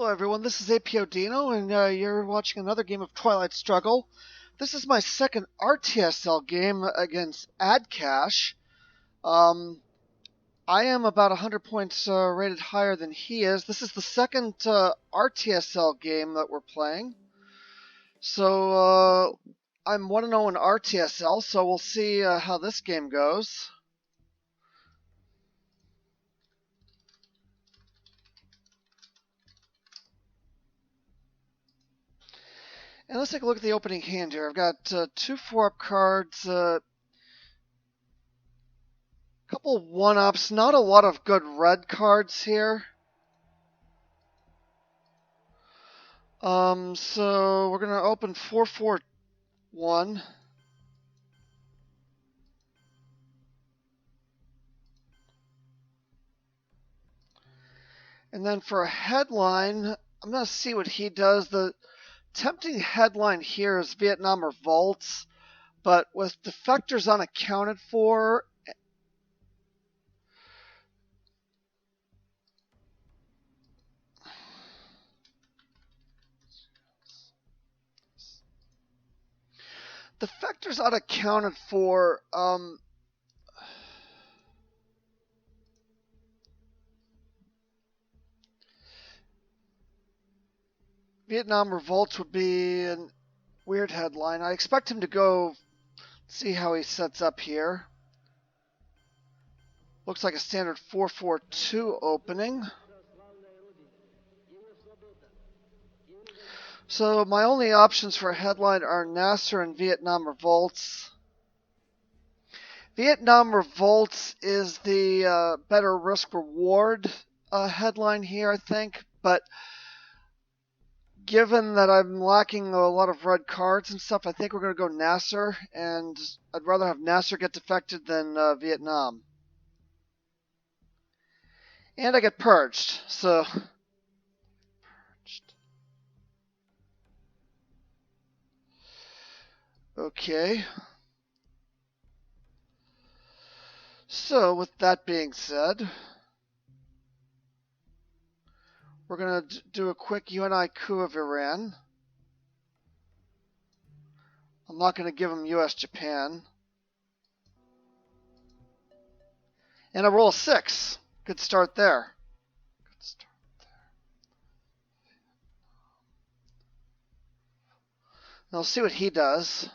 Hello everyone, this is APODino, and you're watching another game of Twilight Struggle. This is my second RTSL game against Addkash. I am about 100 points rated higher than he is. This is the second RTSL game that we're playing. So I'm 1-0 in RTSL, so we'll see how this game goes. And let's take a look at the opening hand here. I've got two 4-up cards, couple 1-ups, not a lot of good red cards here. So we're gonna open 4-4-1. And then for a headline, I'm gonna see what he does. The tempting headline here is Vietnam revolts, but with defectors unaccounted for, Vietnam revolts would be a weird headline. I expect him to go see how he sets up here. Looks like a standard 4-4-2 opening. So my only options for a headline are Nasser and Vietnam revolts. Vietnam revolts is the better risk-reward headline here, I think. But given that I'm lacking a lot of red cards and stuff, I think we're going to go Nasser. And I'd rather have Nasser get defected than Vietnam. And I get purged, so... Okay. So, with that being said, we're going to do a quick UNI coup of Iran. I'm not going to give him US-Japan. And a roll 6. Good start there. Now we'll see what he does.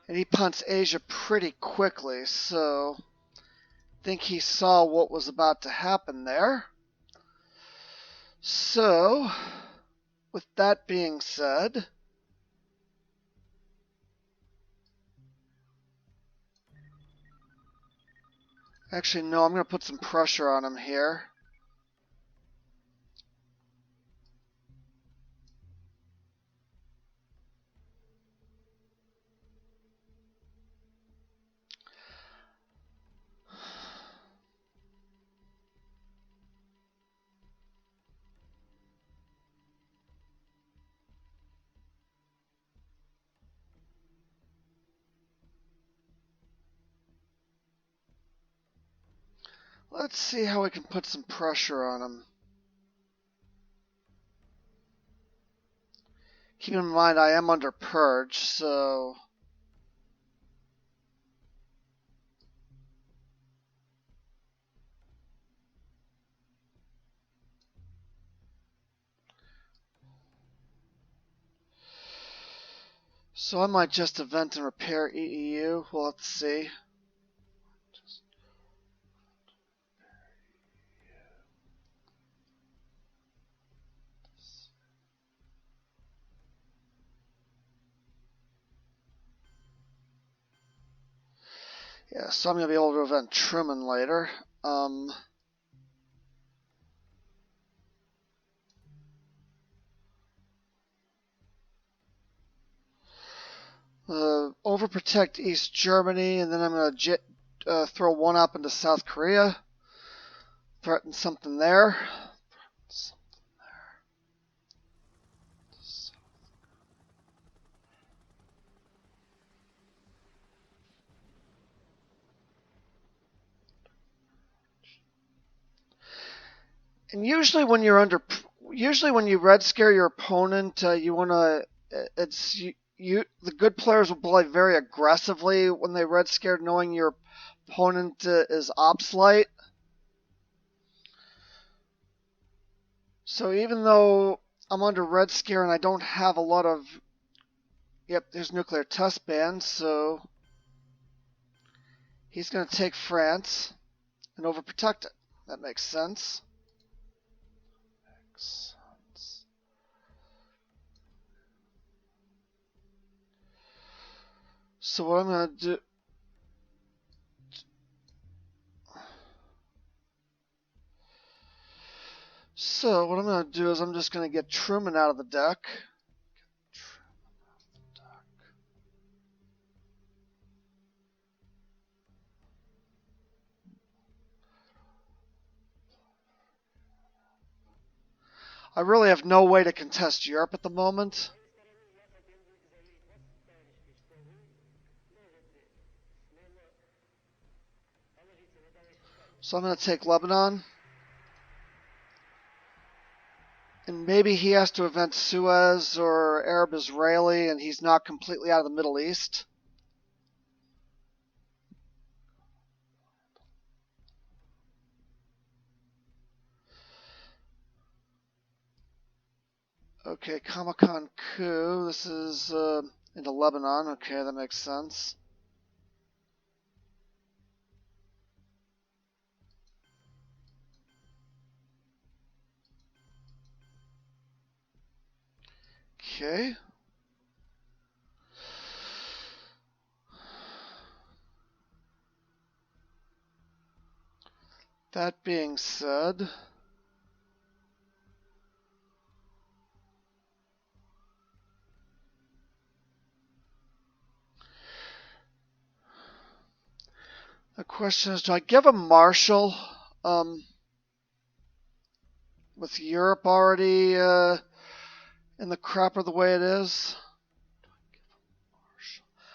And he punts Asia pretty quickly, so I think he saw what was about to happen there. So, with that being said, actually, no, I'm going to put some pressure on him here. Let's see how we can put some pressure on him. Keep in mind, I am under purge, so... So I might just event and repair EEU. We'll have to see. Yeah, so I'm going to be able to event Truman later. Overprotect East Germany, and then I'm going to throw one up into South Korea. Threaten something there. And usually when you red scare your opponent, you want to. It's you. The good players will play very aggressively when they red scare, knowing your opponent is ops light. So even though I'm under red scare and I don't have a lot of. Yep, there's nuclear test ban, so he's going to take France and overprotect it. That makes sense. So what I'm going to do... So what I'm going to do is I'm just going to get Truman out of the deck. I really have no way to contest Europe at the moment. So I'm going to take Lebanon. And maybe he has to event Suez or Arab Israeli and he's not completely out of the Middle East. Okay, Kamakan coup. This is into Lebanon. Okay, that makes sense. Okay. That being said, the question is, do I give a Marshall with Europe already in the crapper the way it is?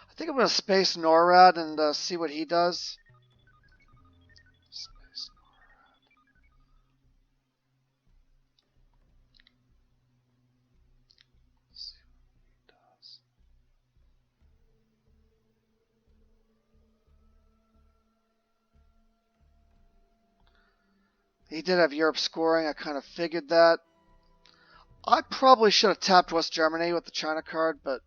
I think I'm going to space NORAD and see what he does. Space NORAD. See what he does. He did have Europe scoring. I kind of figured that. I probably should have tapped West Germany with the China card, but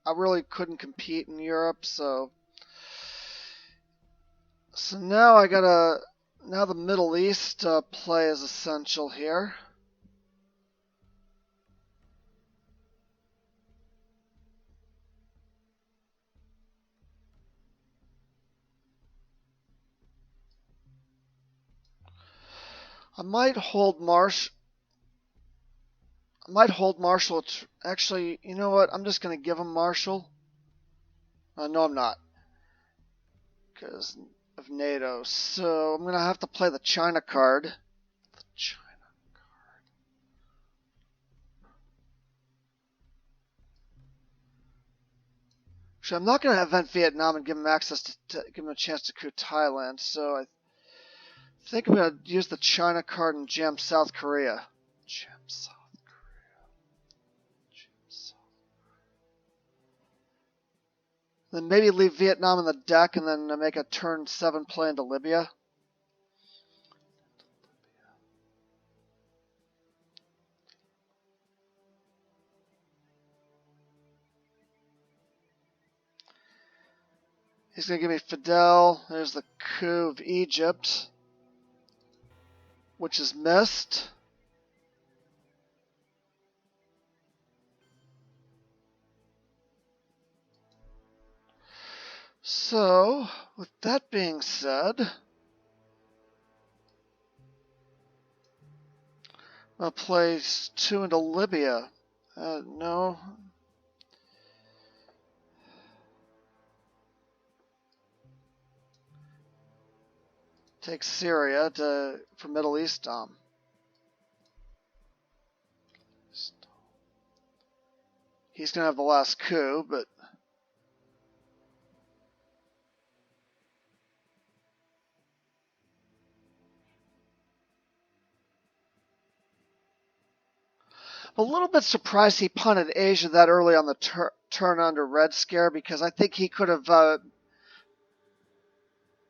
I really couldn't compete in Europe, so now I gotta. Now the Middle East play is essential here. I might hold Marshall. Actually, you know what? I'm just going to give him Marshall. No, I'm not. Because of NATO. So I'm going to have to play the China card. The China card. Actually, I'm not going to event Vietnam and give him access to give him a chance to coup Thailand. So I think I'm going to use the China card and jam South Korea. Jam South. Then maybe leave Vietnam in the deck and then make a turn 7 play into Libya. He's going to give me Fidel. There's the coup of Egypt, which is missed. So, with that being said, I'll place 2 into Libya. No. Take Syria for Middle East Dom. He's going to have the last coup, but a little bit surprised he punted Asia that early on the turn under Red Scare, because I think he could have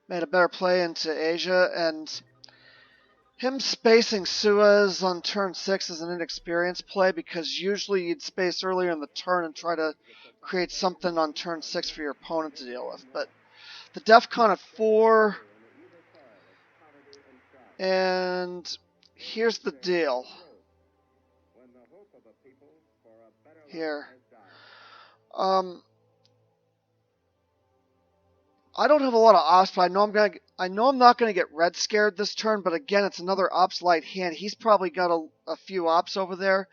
made a better play into Asia, and him spacing Suez on turn 6 is an inexperienced play, because usually you'd space earlier in the turn and try to create something on turn 6 for your opponent to deal with. But the DEFCON at 4, and here's the deal. Here. I don't have a lot of ops, but I know I'm not gonna get red scared this turn. But again, it's another ops light hand. He's probably got a few ops over there,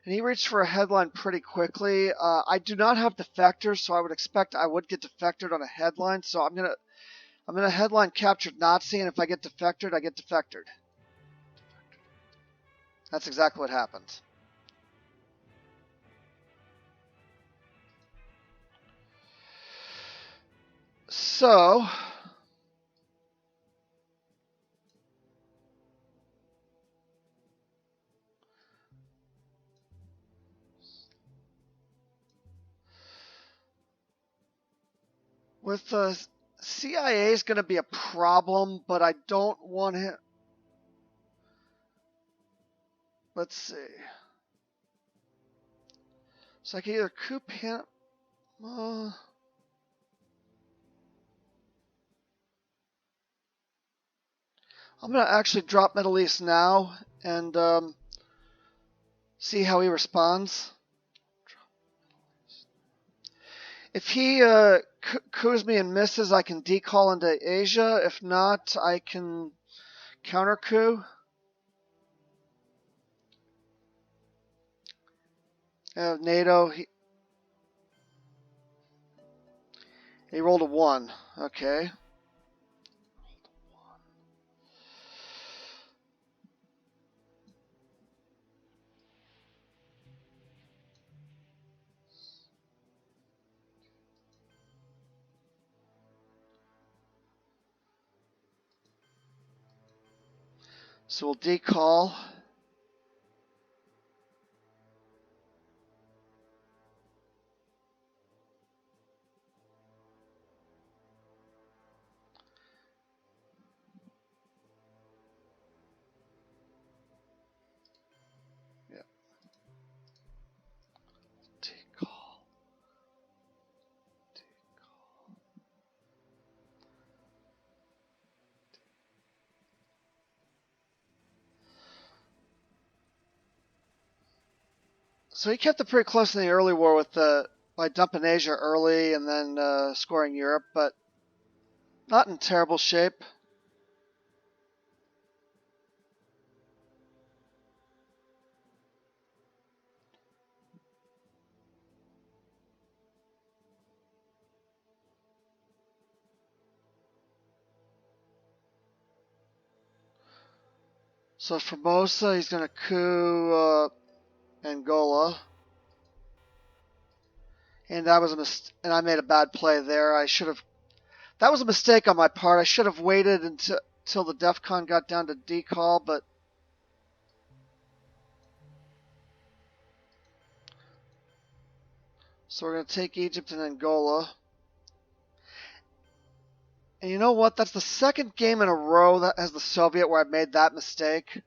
and he reached for a headline pretty quickly. I do not have defectors, so I would expect I would get defectored on a headline. So I'm gonna headline captured Nazi, and if I get defectored, I get defectored. That's exactly what happened. So, with the CIA is going to be a problem, but I don't want him. Let's see. So I can either coup him. I'm going to actually drop Middle East now and see how he responds. If he coups me and misses, I can decall into Asia. If not, I can counter coup. NATO, he rolled a 1. Okay. So we'll decall. Yeah. Decall. So he kept it pretty close in the early war with by dumping Asia early and then scoring Europe, but not in terrible shape. So Formosa, he's going to coup Angola. And that was and I made a bad play there. That was a mistake on my part. I should have waited until the DEFCON got down to decall, but so we're going to take Egypt and Angola. And you know what? That's the second game in a row that has the Soviet where I made that mistake.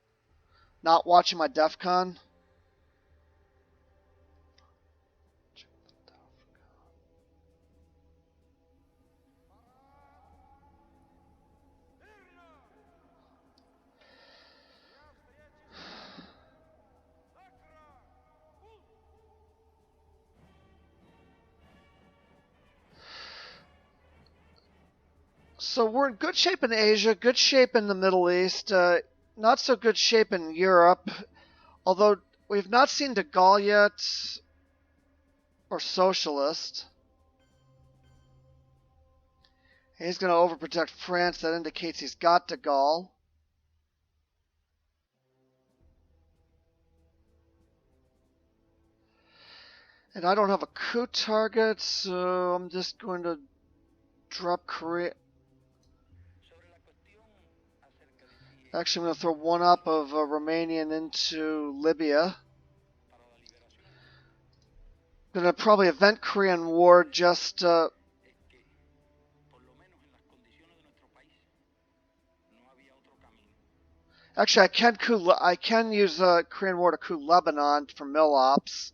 Not watching my DEFCON. So we're in good shape in Asia, good shape in the Middle East, not so good shape in Europe, although we've not seen de Gaulle yet, or Socialist. He's going to overprotect France. That indicates he's got de Gaulle. And I don't have a coup target, so I'm just going to drop Korea. Actually, I'm going to throw one up of Romanian into Libya. gonna probably event Korean War just actually I can use Korean War to coup Lebanon for mill ops.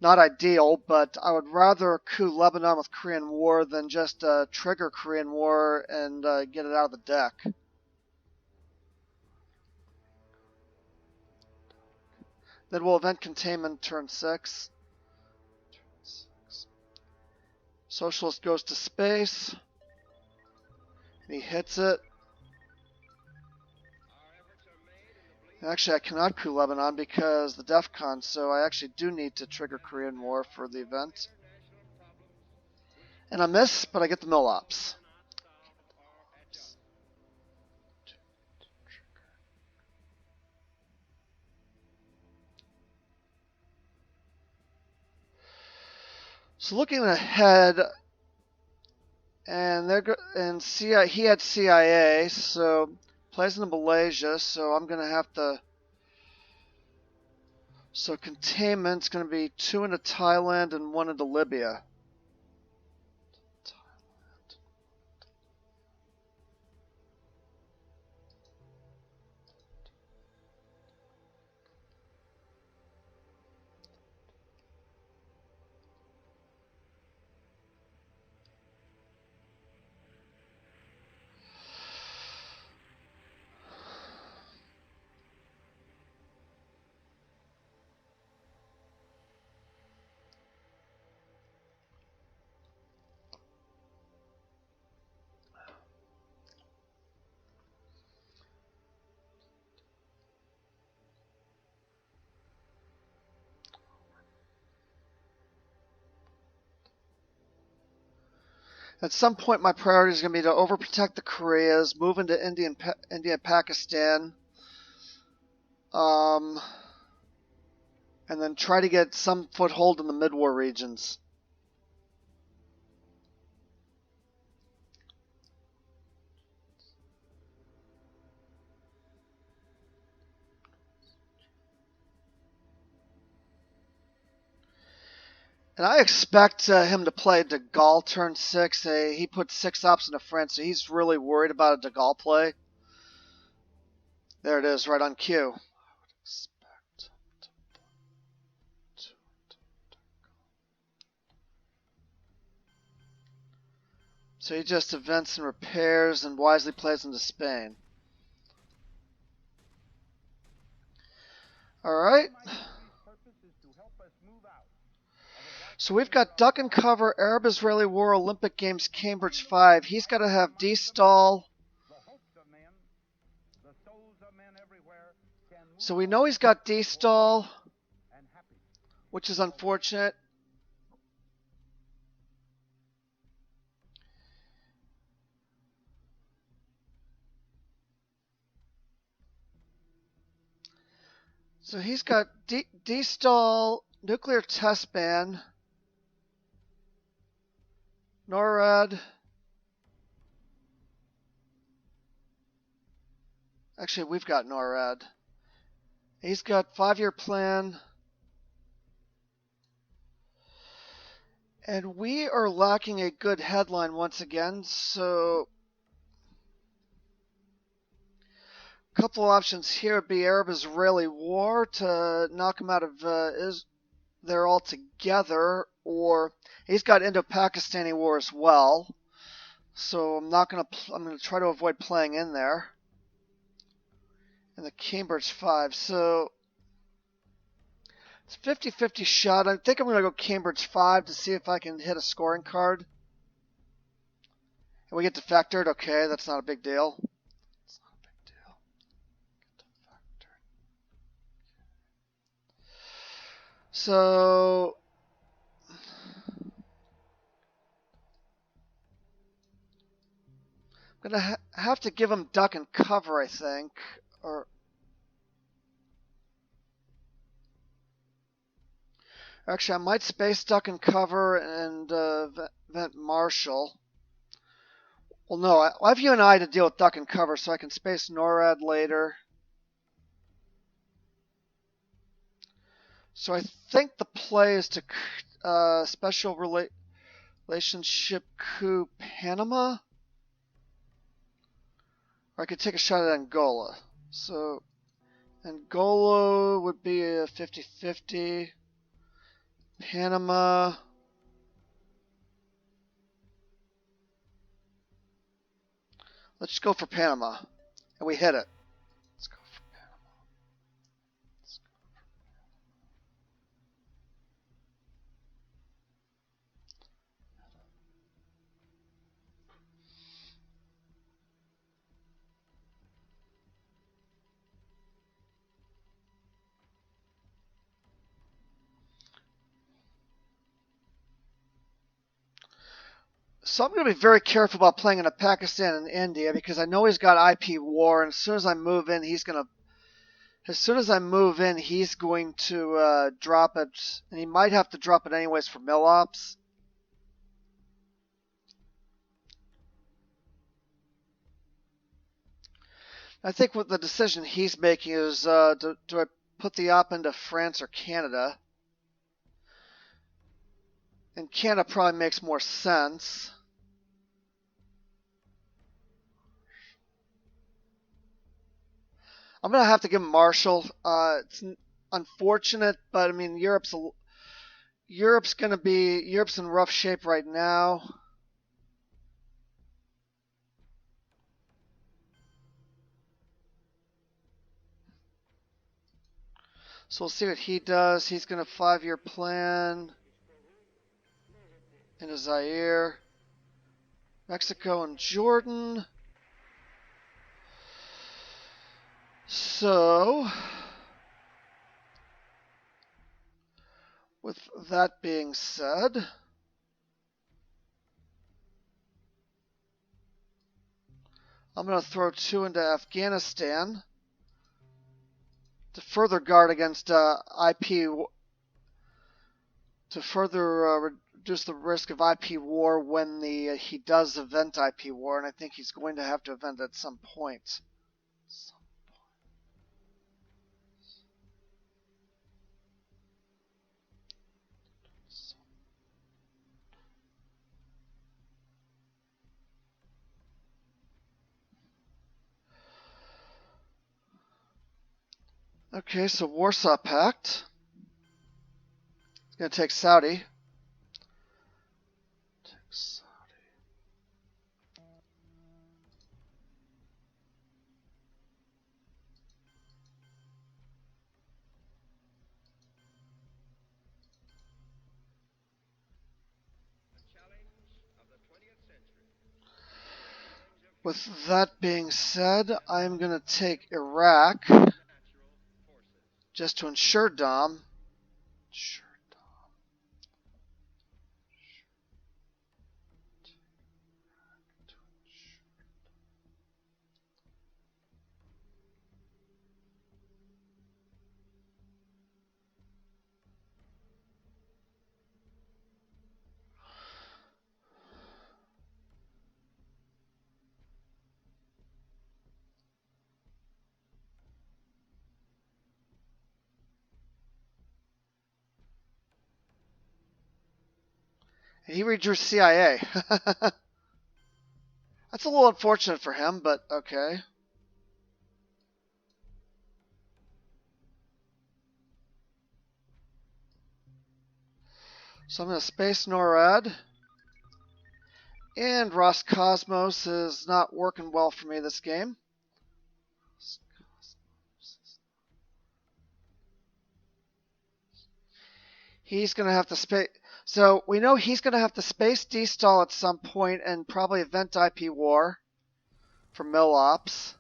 Not ideal, but I would rather coup Lebanon with Korean War than just trigger Korean War and get it out of the deck. Then we'll event containment turn 6. Socialist goes to space. And he hits it. Actually, I cannot coup Lebanon because the DEFCON, so I actually do need to trigger Korean War for the event. And I miss, but I get the mill ops. So looking ahead, and he had CIA, so plays into Malaysia, so I'm gonna have to. So containment's gonna be 2 into Thailand and 1 into Libya. At some point, my priority is going to be to overprotect the Koreas, move into India and Pakistan, and then try to get some foothold in the mid-war regions. And I expect him to play De Gaulle turn 6. He put 6 ops into France, so he's really worried about a De Gaulle play. There it is, right on cue. So he just events and repairs and wisely plays into Spain. Alright. So we've got Duck and Cover, Arab-Israeli War, Olympic Games, Cambridge 5. He's got to have D-Stall. So we know he's got D-Stall, which is unfortunate. So he's got D-Stall, Nuclear Test Ban, NORAD. Actually, we've got NORAD. He's got 5-year plan. And we are lacking a good headline once again, so a couple of options here would be Arab-Israeli War to knock him out of there altogether, or he's got Indo-Pakistani War as well. So I'm gonna try to avoid playing in there. And the Cambridge 5. So it's 50-50 shot. I think I'm gonna go Cambridge 5 to see if I can hit a scoring card. And we get defectored. Okay, that's not a big deal. It's not a big deal. Get defectored. So I'm gonna have to give him Duck and Cover, I think, or actually I might space Duck and Cover and event Marshall. Well, no, I have you and I to deal with Duck and Cover, so I can space NORAD later. So I think the play is to special relationship coup Panama. Or I could take a shot at Angola. So Angola would be a 50-50. Panama. Let's just go for Panama. And we hit it. Let's go for Panama. So I'm going to be very careful about playing into Pakistan and India because I know he's got IP war, and as soon as I move in, he's going to drop it, and he might have to drop it anyways for mill ops. I think what the decision he's making is, do I put the op into France or Canada? And Canada probably makes more sense. I'm going to have to give him Marshall. It's unfortunate, but I mean, Europe's in rough shape right now. So we'll see what he does. He's going to 5-year plan into Zaire, Mexico, and Jordan. So, with that being said, I'm going to throw 2 into Afghanistan to further guard against IP, to further reduce the risk of IP war when he does event IP war, and I think he's going to have to event at some point. Okay, so Warsaw Pact. It's going to take Saudi. With that being said, I'm going to take Iraq just to ensure Dom. He redrew CIA. That's a little unfortunate for him, but okay. So I'm going to space NORAD. And Roscosmos is not working well for me this game. He's going to have to space... So we know he's going to have to space destall at some point and probably event IP war for mill ops.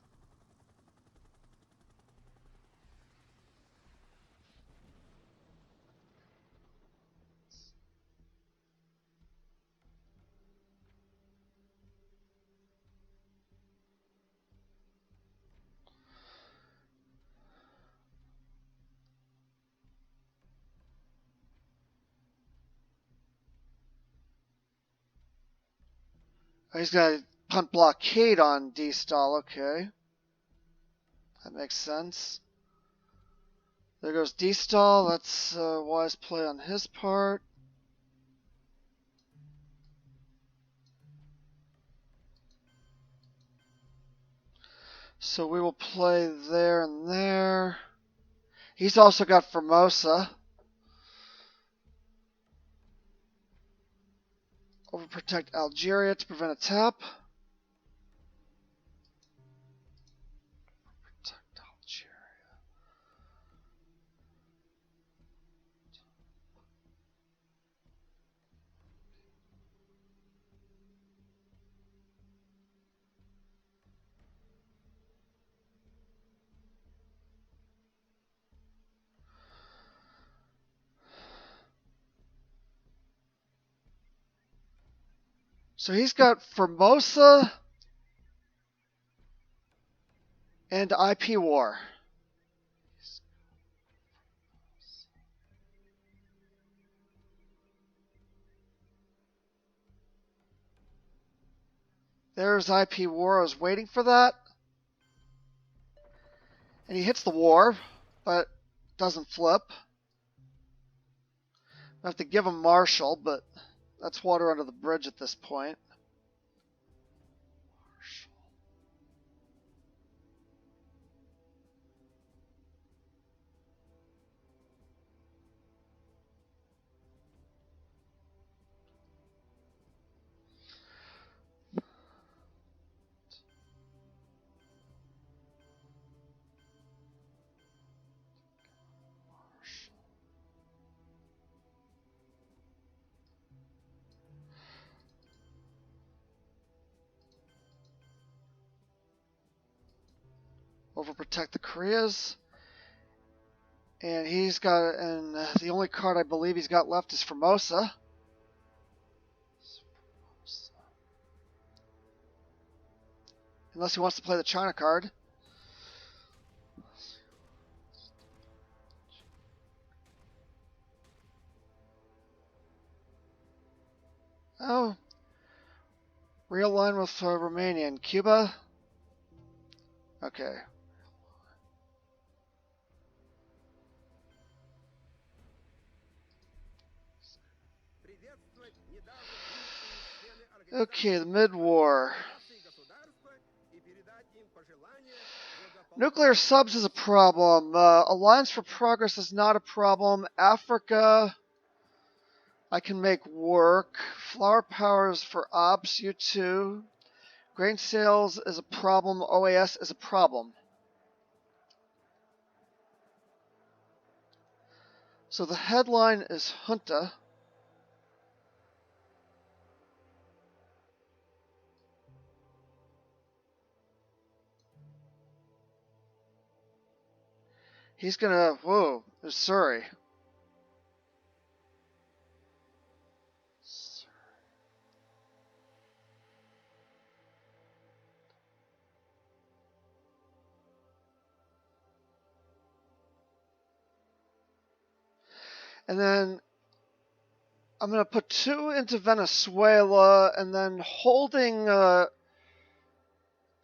He's going to punt blockade on destall. Okay. That makes sense. There goes D-stall. That's a wise play on his part. So we will play there and there. He's also got Formosa. Overprotect Algeria to prevent a tap. Protect Algeria. So he's got Formosa and IP war. There's IP war. I was waiting for that. And he hits the war, but doesn't flip. I have to give him Marshall, but that's water under the bridge at this point. Overprotect the Koreas. And he's got, and the only card I believe he's got left is Formosa. Unless he wants to play the China card. Oh. Realign with Romania and Cuba. Okay. Okay, the mid-war. Nuclear subs is a problem. Alliance for Progress is not a problem. Africa, I can make work. Flower powers for ops, you too. Grain sales is a problem. OAS is a problem. So the headline is Junta. He's gonna, whoa, there's Surrey. And then I'm going to put 2 into Venezuela, and then holding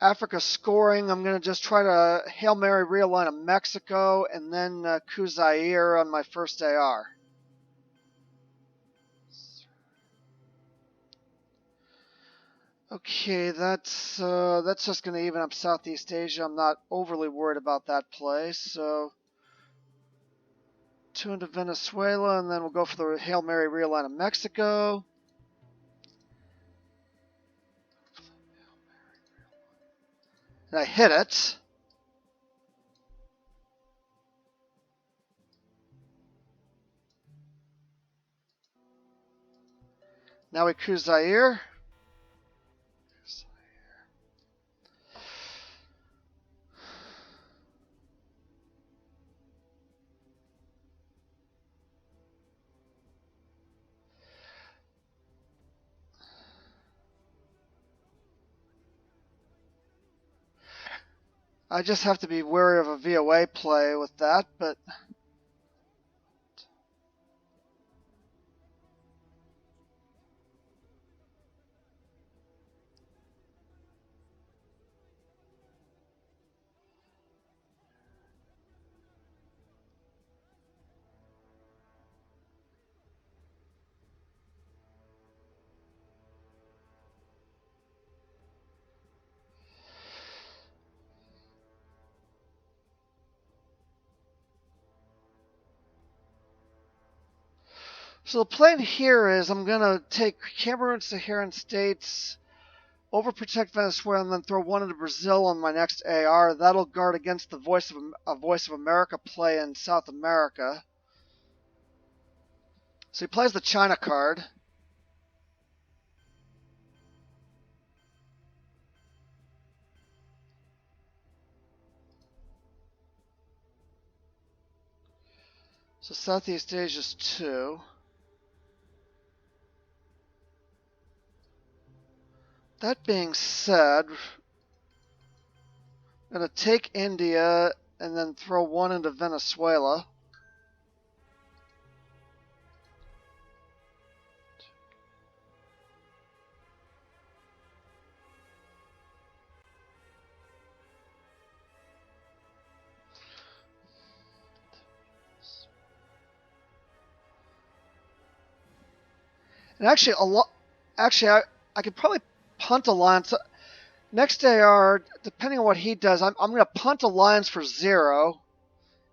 Africa scoring, I'm going to just try to Hail Mary realign of Mexico, and then coup Zaire on my first AR. Okay, that's just going to even up Southeast Asia. I'm not overly worried about that play, so 2 into Venezuela, and then we'll go for the Hail Mary realign of Mexico. And I hit it. Now we coup Zaire. I just have to be wary of a VOA play with that, but So the plan here is I'm going to take Cameroon, Saharan states, overprotect Venezuela, and then throw one into Brazil on my next AR. That'll guard against the Voice of America play in South America. So he plays the China card. So Southeast Asia's 2. That being said, I'm going to take India and then throw one into Venezuela. And actually, I could probably punt Alliance. Next AR, depending on what he does, I'm going to punt Alliance for 0,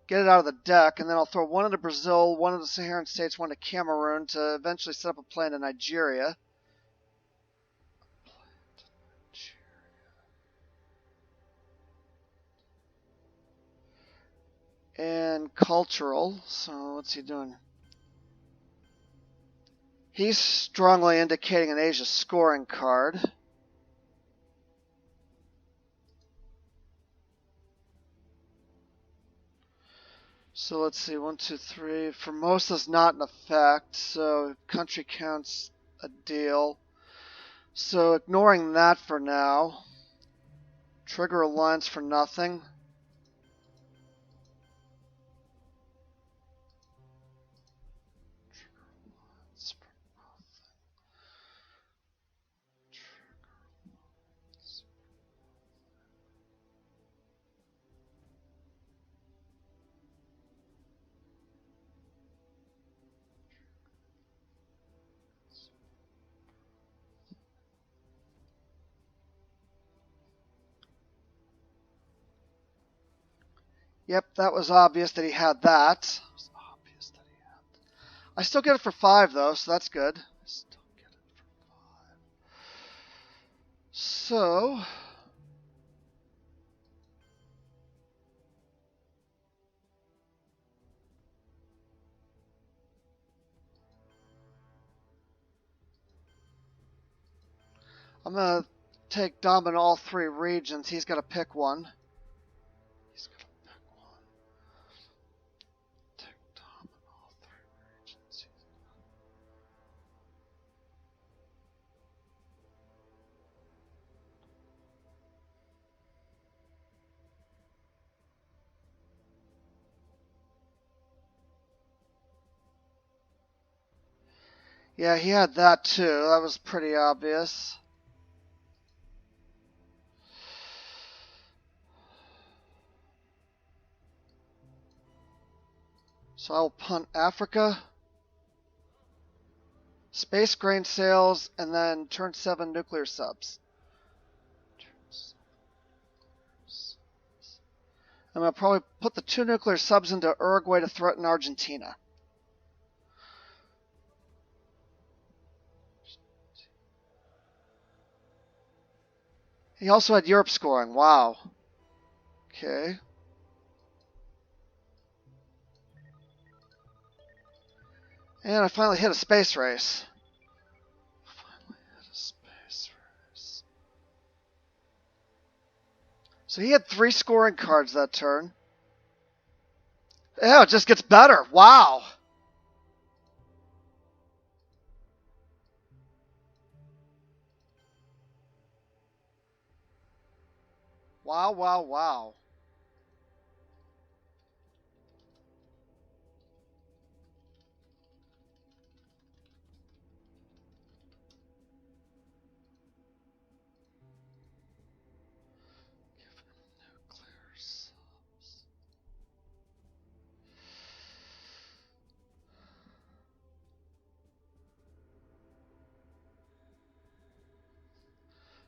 get it out of the deck, and then I'll throw one into Brazil, one into the Saharan states, one to Cameroon to eventually set up a play into Nigeria. And cultural. So what's he doing? He's strongly indicating an Asia scoring card. So let's see, 1, 2, 3. Formosa's not in effect, so country counts a deal. So ignoring that for now. Trigger alliance for nothing. Yep, that was obvious that he had that. I still get it for 5 though, so that's good. So I'm going to take Dom in all 3 regions. He's got to pick one. Take Dom in all 3 regions. Yeah, he had that too. That was pretty obvious. So I will punt Africa, space grain sales, and then turn 7 nuclear subs. I'm going to probably put the 2 nuclear subs into Uruguay to threaten Argentina. He also had Europe scoring. Wow. Okay. And I finally hit a space race. So he had 3 scoring cards that turn. Yeah, it just gets better. Wow. Wow, wow, wow.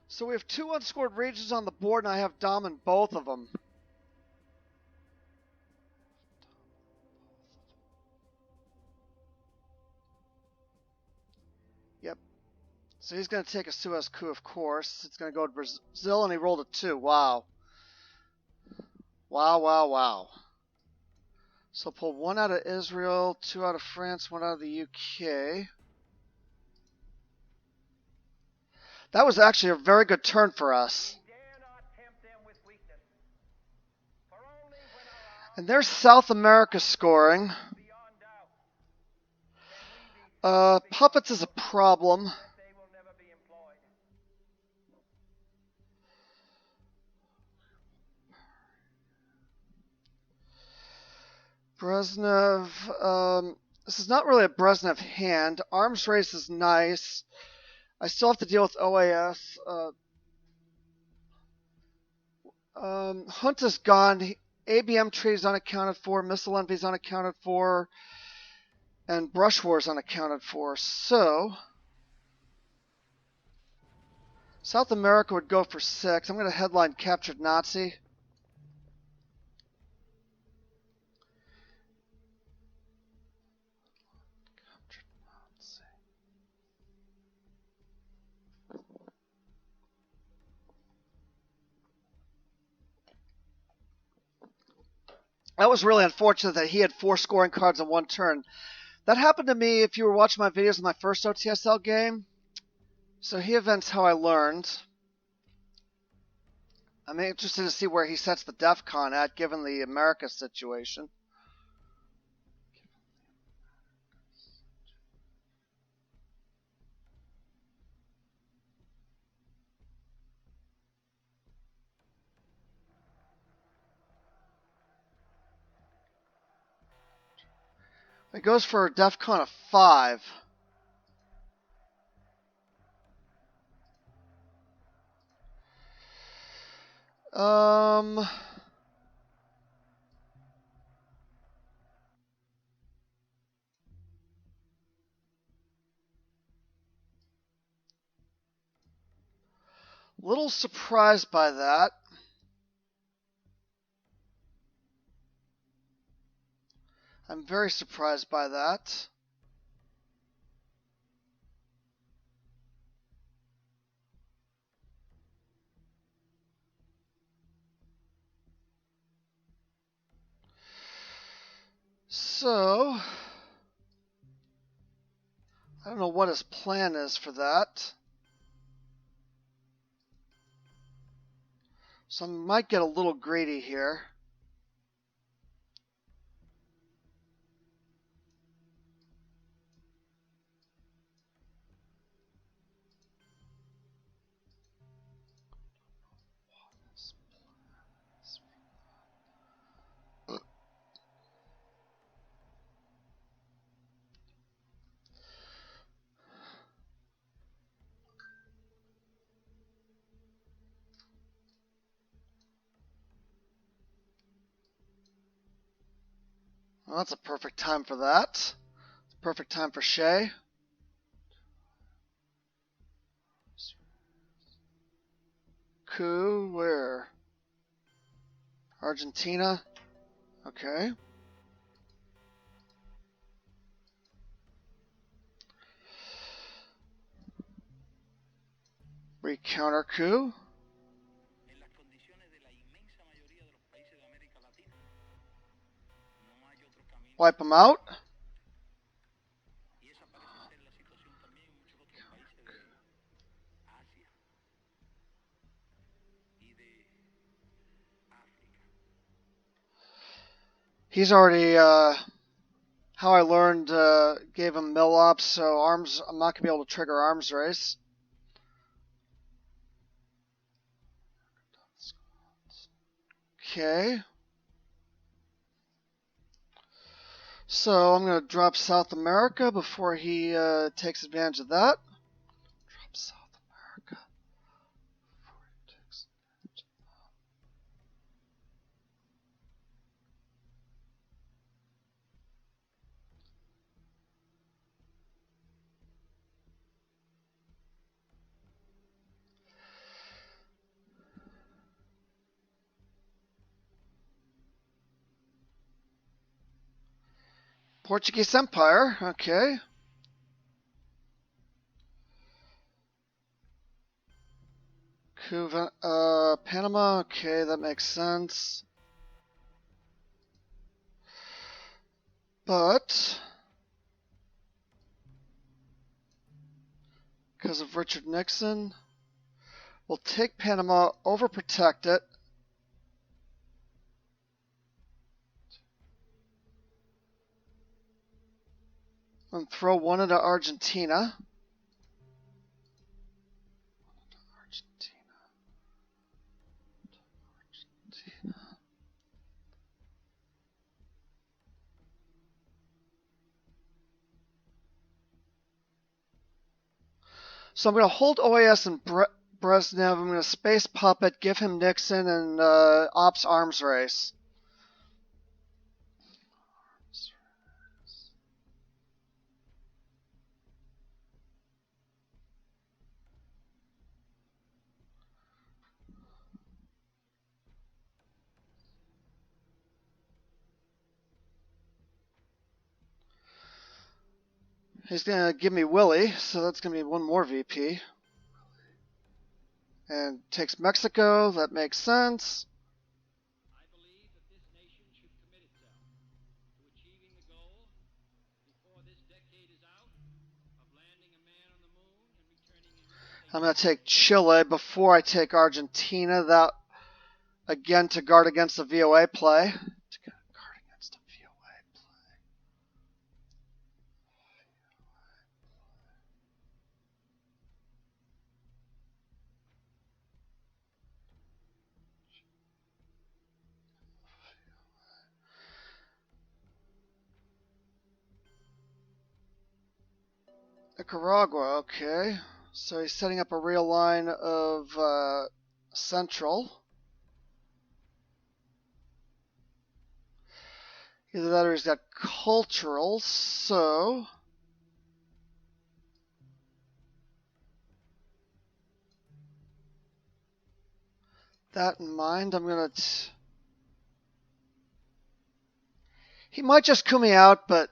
So we have 2 unscored regions on the board, and I have Dom in both of them. Yep. So he's going to take a Suez coup, of course. It's going to go to Brazil, and he rolled a 2. Wow. Wow, wow, wow. So pull 1 out of Israel, 2 out of France, 1 out of the UK. That was actually a very good turn for us. And there's South America scoring. Puppets is a problem. Brezhnev, this is not really a Brezhnev hand. Arms race is nice. I still have to deal with OAS. Hunt is gone. ABM trade is unaccounted for. Missile envy is unaccounted for. And brush war is unaccounted for. So South America would go for 6. I'm going to headline captured Nazi. That was really unfortunate that he had 4 scoring cards in 1 turn. That happened to me if you were watching my videos of my first RTSL game. So he events how I learned. I'm interested to see where he sets the DEF CON at, given the America situation. He goes for a DEF CON of 5. Little surprised by that. I'm very surprised by that. So, I don't know what his plan is for that. So I might get a little greedy here. Well, that's a perfect time for that. It's a perfect time for Shea. Coup, where? Argentina. Okay. Recounter coup. Wipe them out. He's already, how I learned, gave him mill ops, so arms, I'm not going to be able to trigger arms race. Okay. So I'm going to drop South America before he takes advantage of that. Drop South America before he takes advantage of that. Portuguese Empire, okay. Panama, okay, that makes sense. But because of Richard Nixon, we'll take Panama, overprotect it. And throw one into Argentina. So I'm going to hold OAS and Brezhnev. I'm going to space puppet, give him Nixon, and Ops arms race. He's going to give me Willie, so that's going to be one more VP. And takes Mexico, that makes sense. I believe that this nation should commit itself to achieving the goal before this decade is out of landing a man on the moon and returning him safely. I'm going to take Chile before I take Argentina. That, again, to guard against the VOA play. Nicaragua, okay. So he's setting up a real line of Central. Either that or he's got cultural, so that in mind, I'm going to... He might just coup me out, but...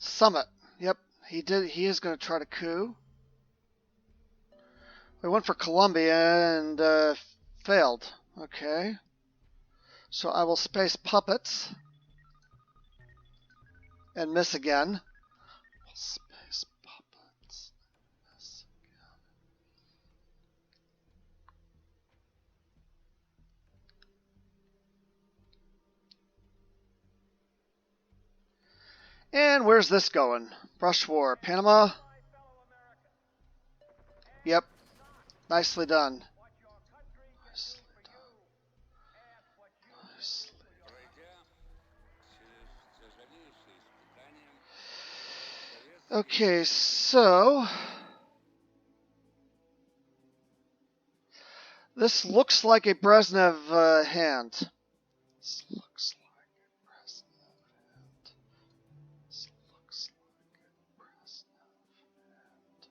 Summit. Yep, he did. He is going to try to coup. We went for Colombia and failed. Okay. So I will space puppets and miss again. Space puppets. Miss again. And where's this going? Brush War. Panama? Yep. Nicely done. Okay, so this looks like a Brezhnev hand. This looks like a Brezhnev hand. This looks like a Brezhnev hand.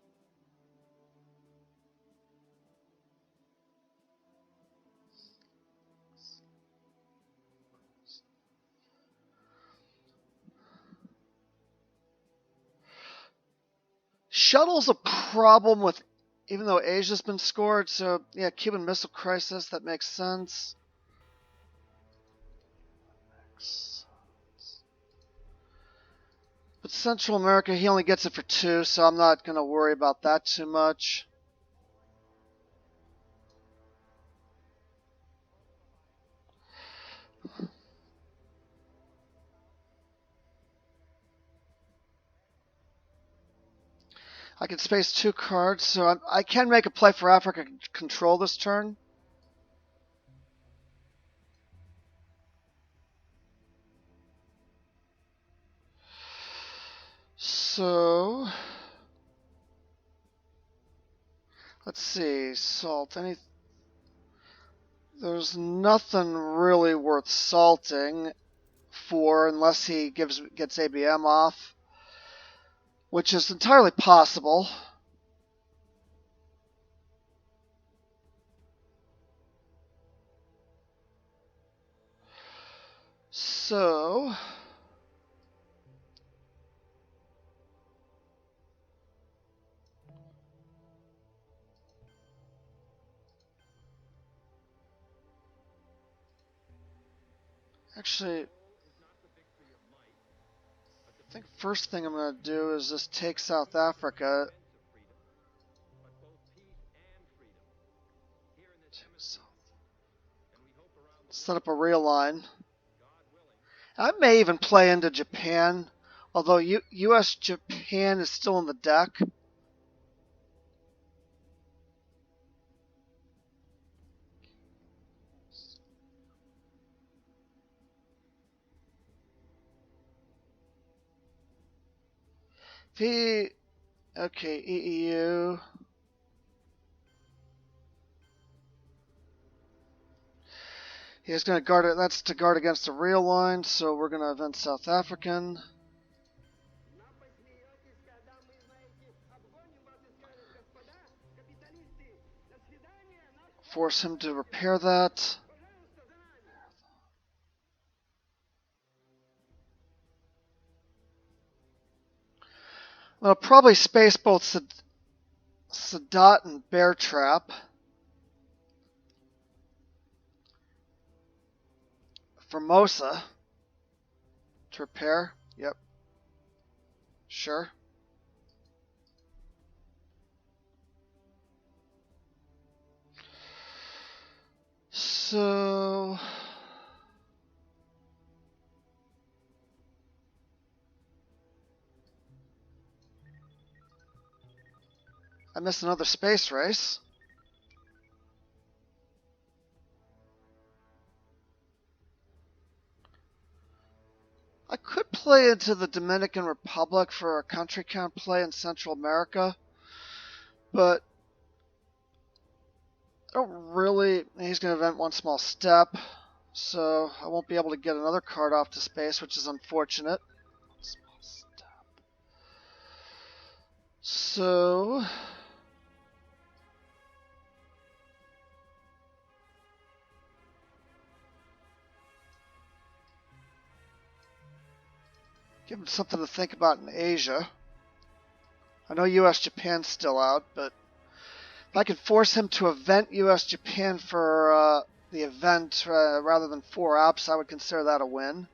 Shuttle's a problem with, even though Asia's been scored, so yeah, Cuban Missile Crisis, that makes sense. But Central America, he only gets it for 2, so I'm not going to worry about that too much. I can space 2 cards, so I can make a play for Africa control this turn. So let's see, salt. There's nothing really worth salting for unless he gets ABM off, which is entirely possible. So actually, I think first thing I'm going to do is just take South Africa. Set up a real line. I may even play into Japan, although US-Japan is still in the deck. Okay, EU. He's going to guard it. That's to guard against the real line, so we're going to event South African. Force him to repair that. I'll probably space both Sadat and Bear Trap. Formosa to repair. Yep. Sure. So I missed another space race. I could play into the Dominican Republic for a country count play in Central America, but I don't really. He's going to event one small step, so I won't be able to get another card off to space, which is unfortunate. Small step. So give him something to think about in Asia. I know US-Japan's still out, but if I could force him to event US-Japan for the event rather than 4 apps, I would consider that a win.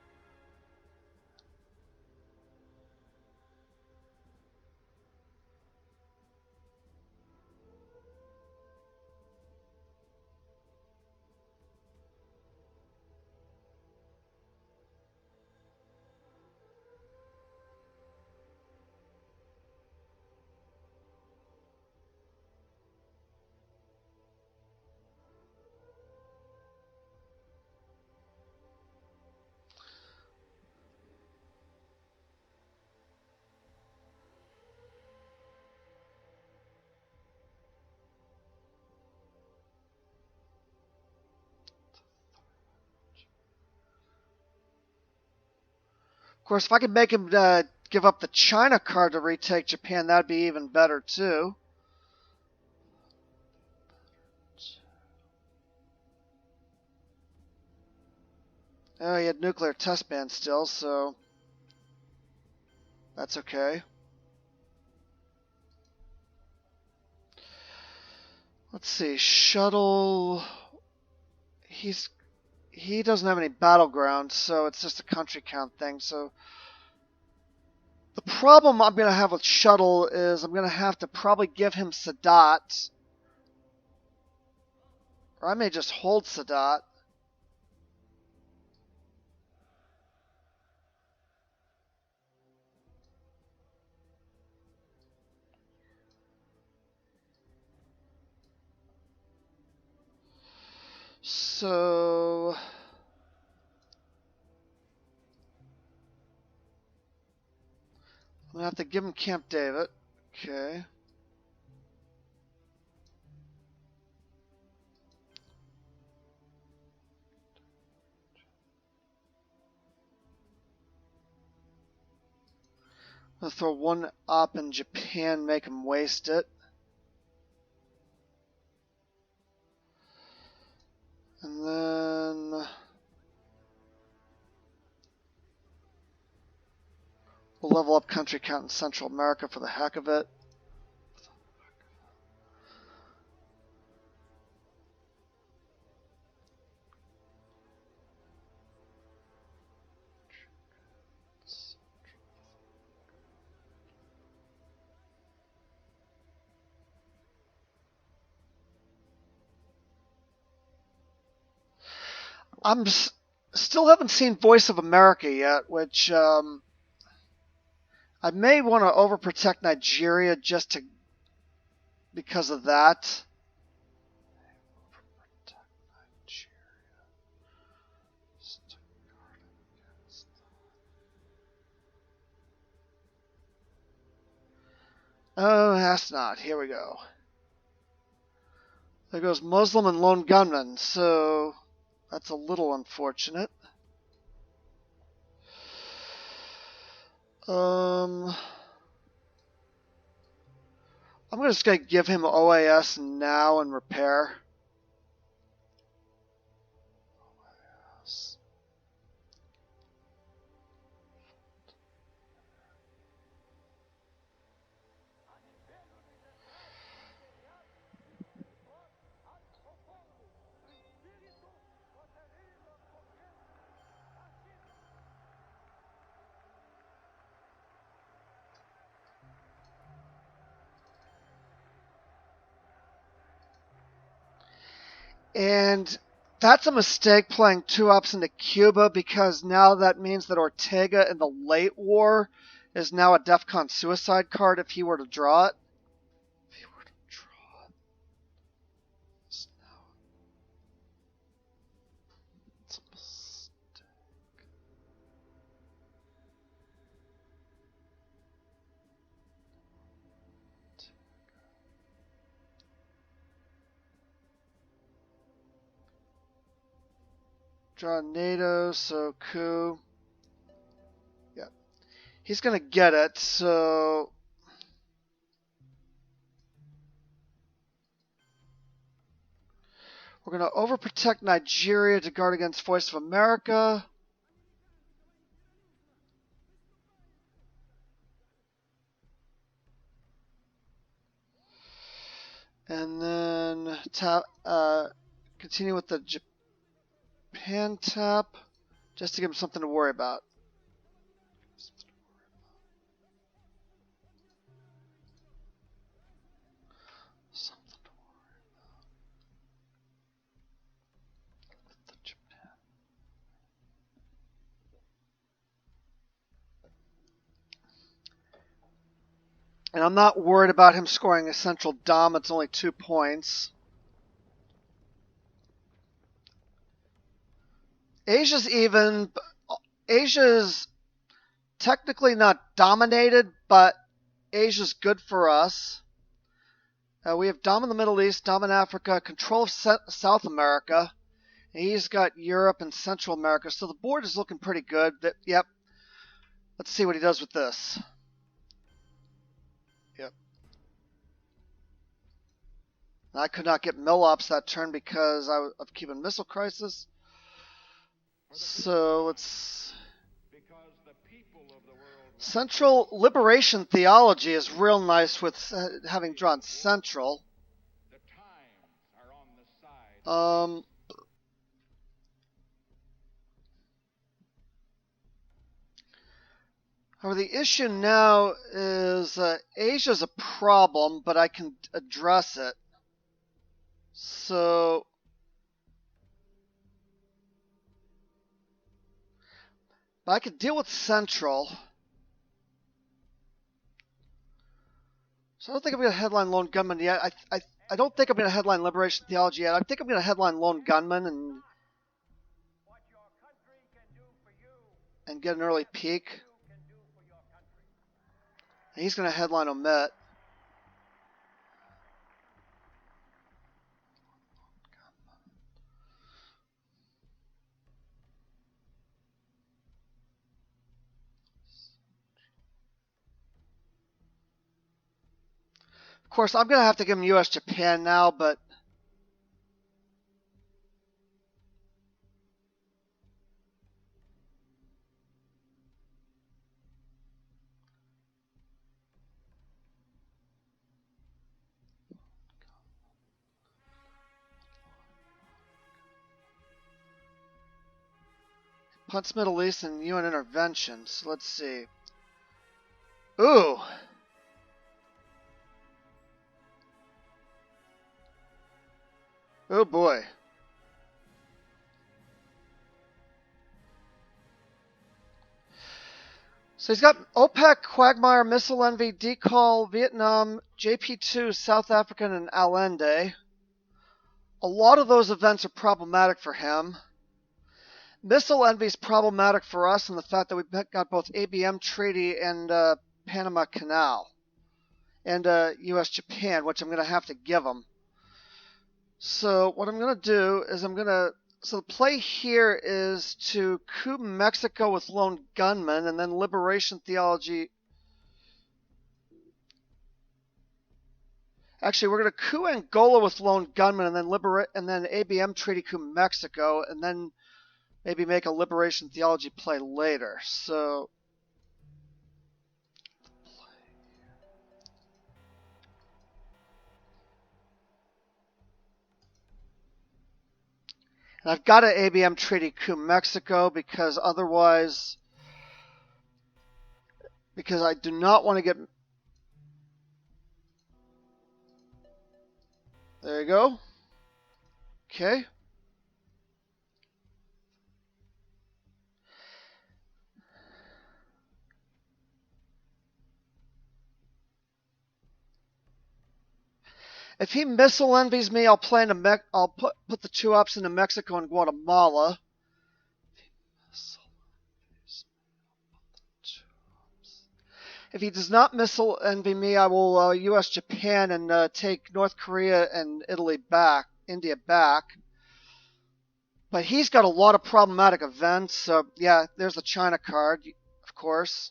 Of course, if I could make him give up the China card to retake Japan, that'd be even better too. Oh, he had nuclear test ban still, so that's okay. Let's see, shuttle. He doesn't have any battlegrounds, so it's just a country count thing. So the problem I'm going to have with shuttle is I'm going to have to probably give him Sadat, or I may just hold Sadat. So I'm going to have to give him Camp David. Okay. I'll throw one op in Japan, make him waste it. And then we'll level up country count in Central America for the heck of it. I'm still haven't seen Voice of America yet, which I may want to overprotect Nigeria just because of that. Oh, that's not. Here we go. There goes Muslim and lone gunman, so that's a little unfortunate. I'm just going to give him OAS now and repair. And that's a mistake playing 2 ops into Cuba, because now that means that Ortega in the late war is now a DEFCON suicide card if he were to draw it. If he were to draw it. It's a mistake. Draw NATO, so coup. Yeah. He's going to get it, so we're going to overprotect Nigeria to guard against Voice of America. And then continue with the Japan tap, just to give him something to worry about. And I'm not worried about him scoring a central dom. It's only 2 points. Asia's even. Asia's technically not dominated, but Asia's good for us. We have Dom in the Middle East, Dom in Africa, control of South America. And he's got Europe and Central America. So the board is looking pretty good. Yep. Let's see what he does with this. Yep. And I could not get mill ops that turn because of Cuban Missile Crisis. So let's. Central Liberation Theology is real nice with having drawn Central. However, the issue now is Asia's a problem, but I can address it. So I could deal with Central. So I don't think I'm going to headline Lone Gunman yet. I don't think I'm going to headline Liberation Theology yet. I think I'm going to headline Lone Gunman and get an early peak. And he's going to headline Omit. Of course, I'm going to have to give him US Japan now, but punts Middle East and UN intervention. So let's see. Ooh. Oh boy. So he's got OPEC, Quagmire, Missile Envy, Decall, Vietnam, JP2, South African, and Allende. A lot of those events are problematic for him. Missile Envy is problematic for us in the fact that we've got both ABM Treaty and Panama Canal. And US Japan, which I'm going to have to give him. So what I'm going to do is so the play here is to coup Mexico with lone gunmen and then liberation theology. Actually, we're going to coup Angola with lone gunmen and then ABM treaty coup Mexico and then maybe make a liberation theology play later. So and I've got an ABM treaty coup Mexico because I do not want to get. There you go. Okay. If he missile envies me, I'll put the two ups into Mexico and Guatemala. If he does not missile envy me, I will U.S. Japan and take North Korea and India back. But he's got a lot of problematic events. So yeah, there's the China card, of course.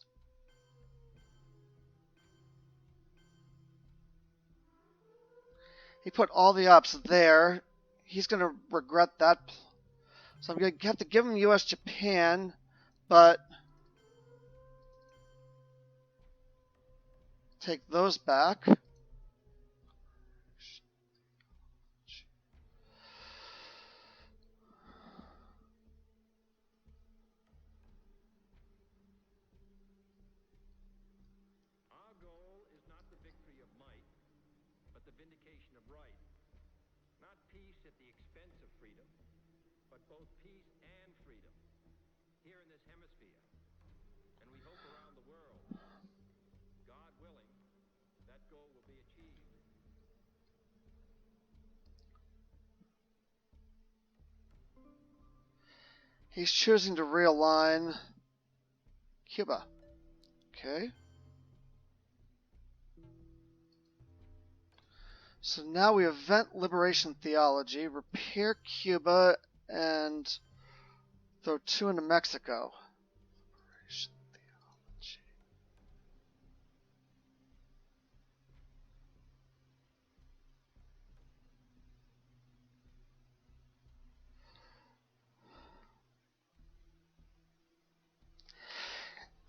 He put all the ups there. He's going to regret that. So I'm going to have to give him U.S. Japan, but take those back. Our goal is not the victory of might, but the vindication of right. Not peace at the expense of freedom, but both peace and freedom here in this hemisphere. And we hope around the world, God willing, that goal will be achieved. He's choosing to realign Cuba. Okay. So now we event liberation theology, repair Cuba, and throw two into Mexico. Liberation theology.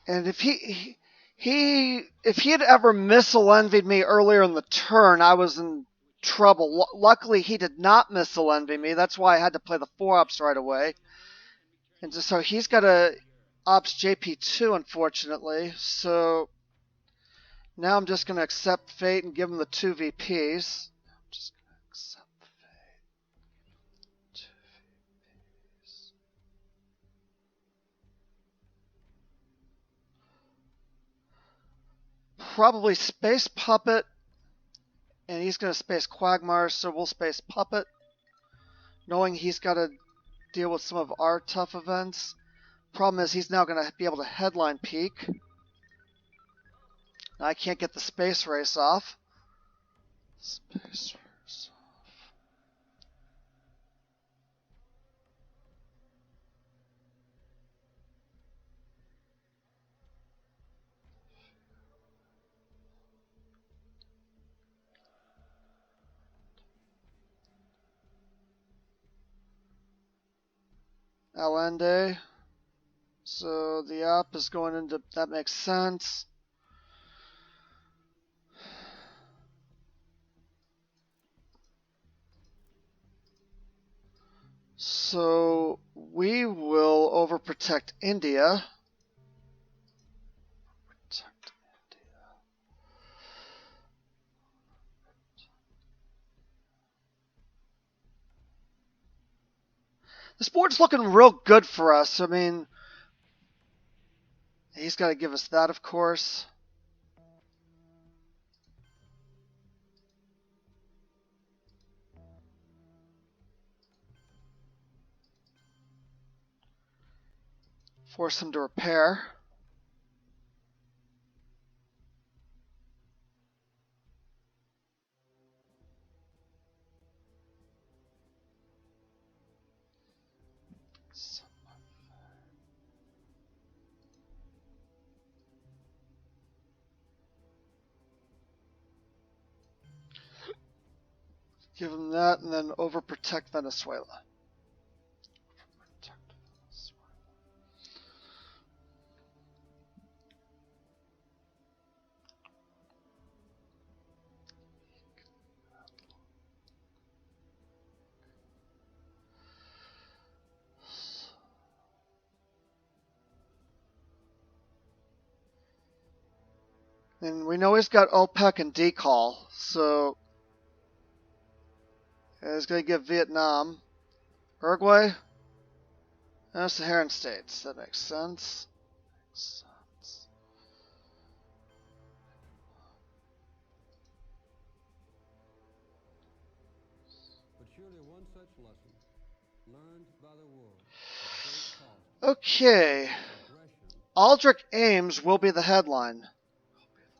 And if he had ever missile envied me earlier in the turn, I was in trouble. Luckily, he did not missile envy me. That's why I had to play the 4-ups right away. And so he's got a ops JP2, unfortunately. So now I'm just going to accept fate and give him the 2 VPs. I'm just going to accept fate. 2 VPs. Probably Space Puppet. And he's going to space Quagmire, so we'll space Puppet. Knowing he's got to deal with some of our tough events. Problem is he's now going to be able to headline peak. I can't get the space race off. Space race off. Allende. So the up is going into, that makes sense. So we will overprotect India. Protect India. This board's looking real good for us. I mean, he's got to give us that, of course. Force him to repair. Give him that, and then overprotect Venezuela. Overprotect Venezuela. And we know he's got OPEC and decall, so he's going to give Vietnam, Uruguay, and Saharan states. That makes sense. But surely one such lesson, learned by the world, Okay. aggression Aldrich Ames will be the headline,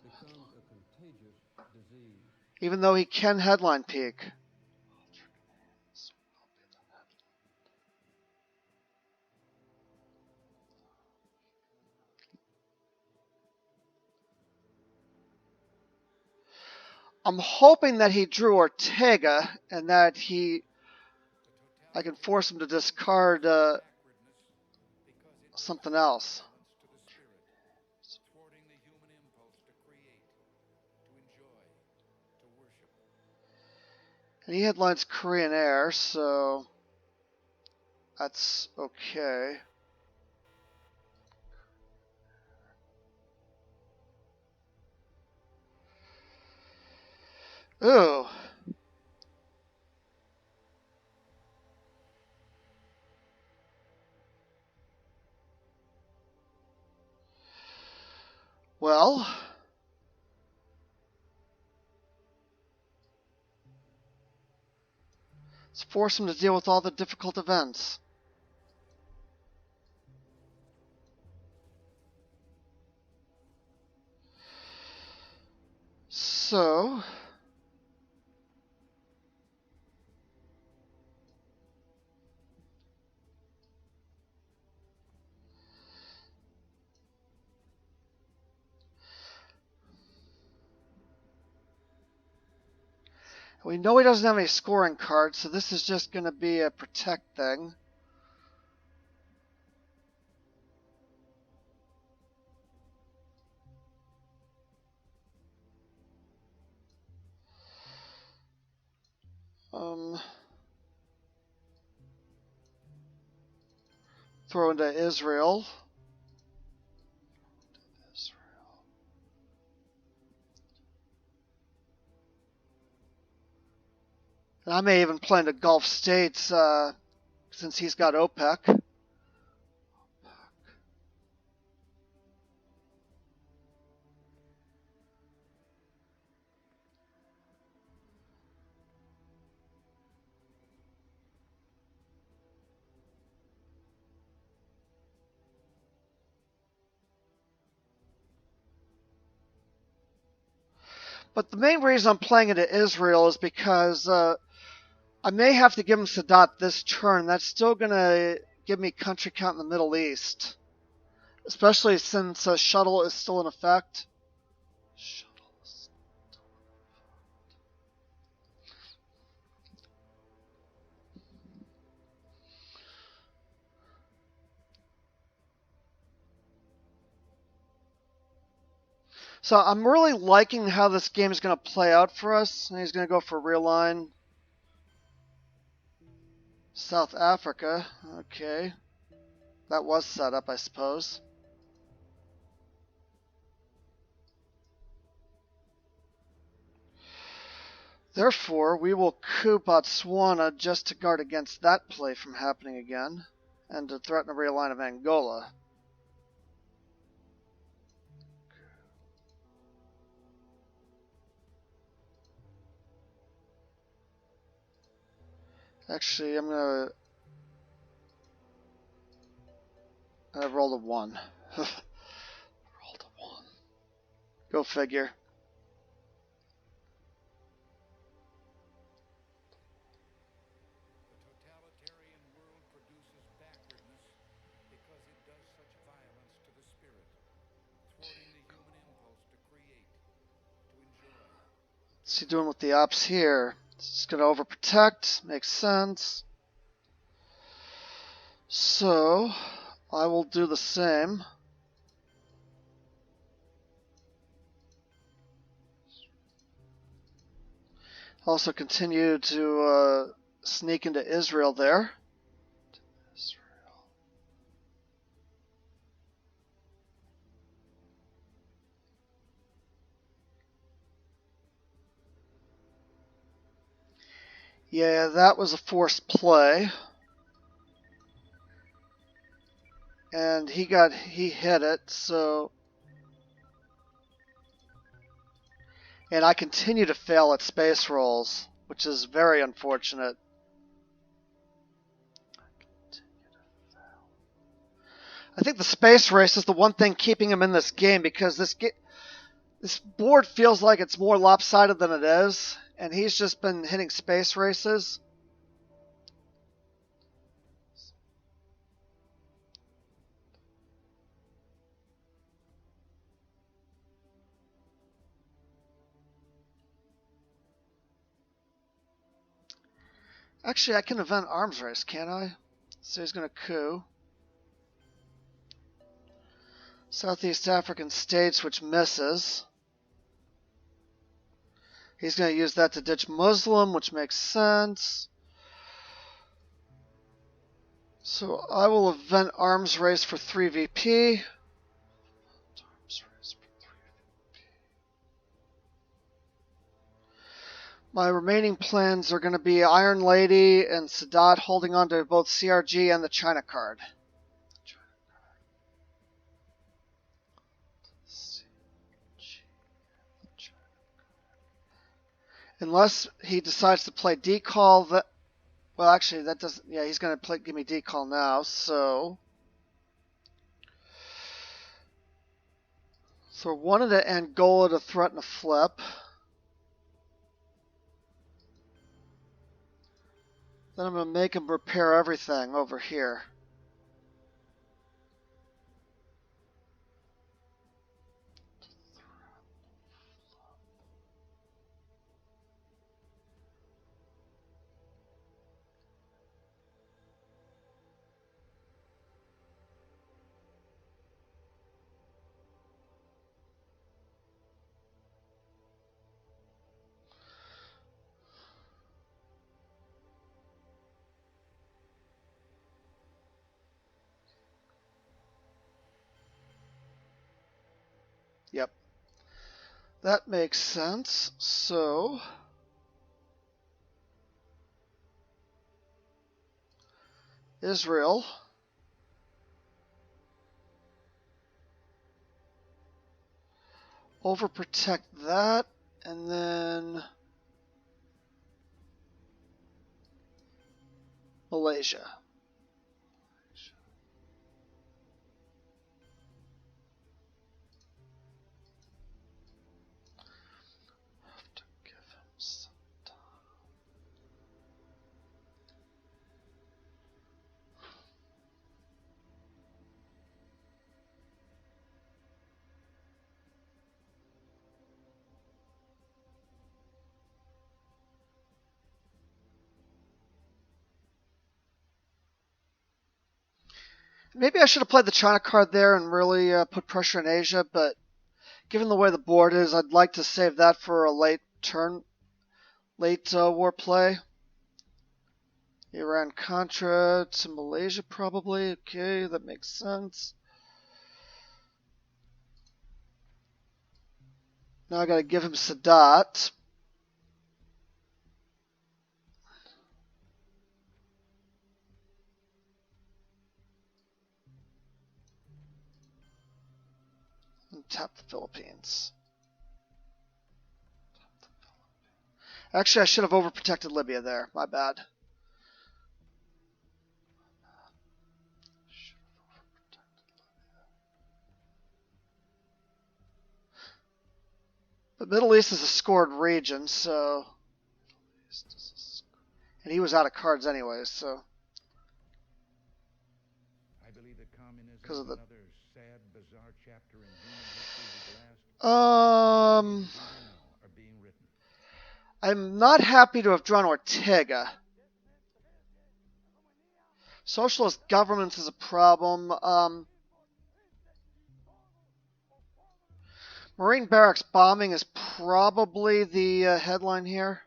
becomes a contagious disease. even though he can headline peak. I'm hoping that he drew Ortega and that I can force him to discard something else. And he headlines Korean Air, so that's okay. Ooh. Well, let's force him to deal with all the difficult events. So, we know he doesn't have any scoring cards, so this is just going to be a protect thing. Throw into Israel. And I may even play into Gulf States since he's got OPEC. But the main reason I'm playing into Israel is because I may have to give him Sadat this turn. That's still going to give me country count in the Middle East. Especially since shuttle is still in effect. So I'm really liking how this game is going to play out for us. He's going to go for real line. South Africa. Okay. That was set up, I suppose. Therefore, we will coup Botswana just to guard against that play from happening again, and to threaten a real line of Angola. Actually, I'm gonna roll a 1. Rolled a 1. Go figure. The totalitarian world produces backwardness because it does such violence to the spirit, thwarting the human impulse to create, to enjoy. What's he doing with the ops here? He's gonna overprotect. Makes sense. So, I will do the same. Also continue to sneak into Israel there. Yeah, that was a forced play. And he hit it, so... And I continue to fail at space rolls, which is very unfortunate. I think the space race is the one thing keeping him in this game, because this board feels like it's more lopsided than it is, and he's just been hitting space races. Actually, I can event arms race, can't I? So he's going to coup. Southeast African states, which misses. He's going to use that to ditch Muslim, which makes sense. So I will event arms race for 3 VP. My remaining plans are going to be Iron Lady and Sadat holding on to both CRG and the China card. Unless he decides to play decall, that well, actually, that doesn't. Yeah, he's going to give me decall now. So one into Angola to threaten a flip. Then I'm going to make him repair everything over here. Yep. That makes sense. So Israel. Overprotect that, and then Malaysia. Have to give him some time. Maybe I should have played the China card there and really put pressure on Asia, but Given the way the board is, I'd like to save that for a late war play. Iran-Contra to Malaysia, probably. Okay, that makes sense. Now I gotta give him Sadat. And tap the Philippines. Actually, I should have overprotected Libya there. My bad. The Middle East is a scored region, so... And he was out of cards anyways, so... I believe that communism is Because of the... another sad, bizarre chapter in human history that Um... are being written. I'm not happy to have drawn Ortega. Socialist governments is a problem. Marine barracks bombing is probably the headline here.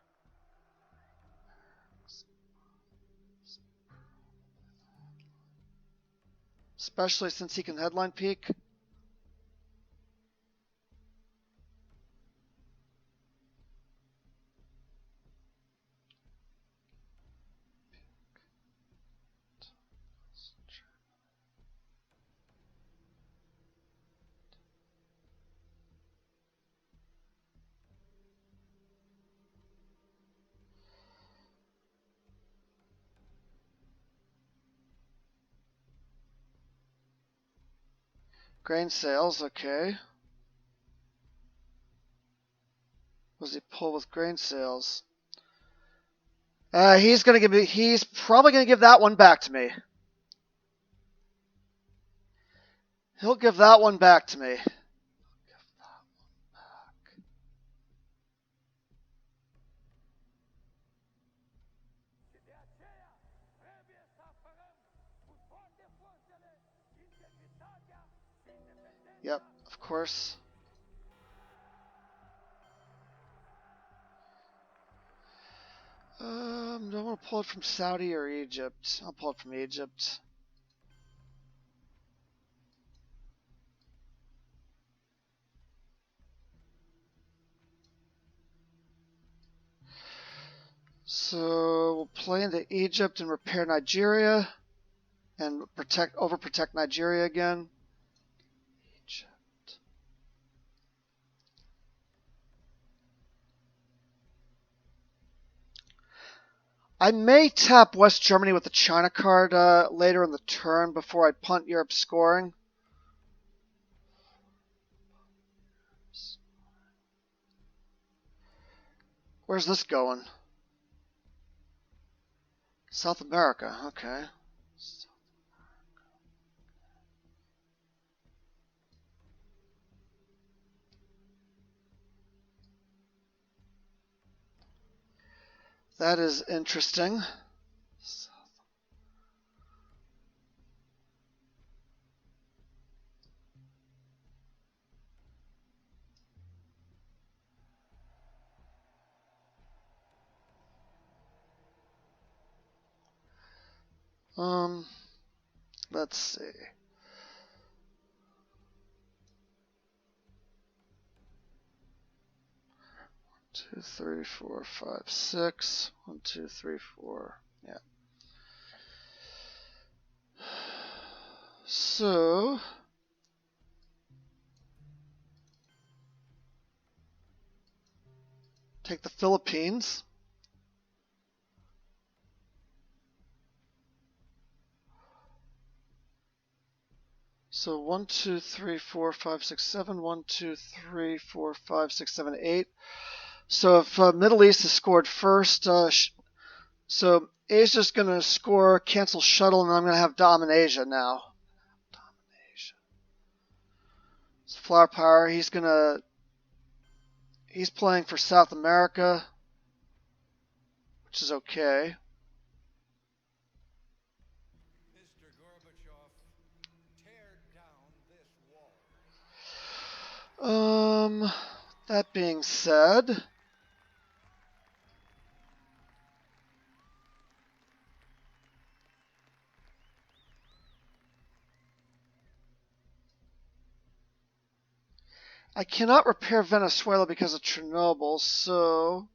Especially since he can headline peak. Grain sales, okay. What does he pull with grain sales? He's probably gonna give that one back to me. He'll give that one back to me. Yep, of course. Do I want to pull it from Saudi or Egypt? I'll pull it from Egypt. So we'll play into Egypt and repair Nigeria and overprotect Nigeria again. Egypt. I may tap West Germany with the China card later in the turn before I punt Europe scoring. Where's this going? South America, okay. That is interesting. Let's see. Two, three, four, five, six. 1, 2, 3, 4. Yeah. So take the Philippines. So 1, 2, 3, 4, 5, 6, 7. 1, 2, 3, 4, 5, 6, 7, 8. So if Middle East is scored first, so Asia's going to score, cancel shuttle, and I'm going to have Dominasia now. Dominasia. It's flower power. He's playing for South America, which is okay. Mr. Gorbachev, tear down this wall. That being said, I cannot repair Venezuela because of Chernobyl, so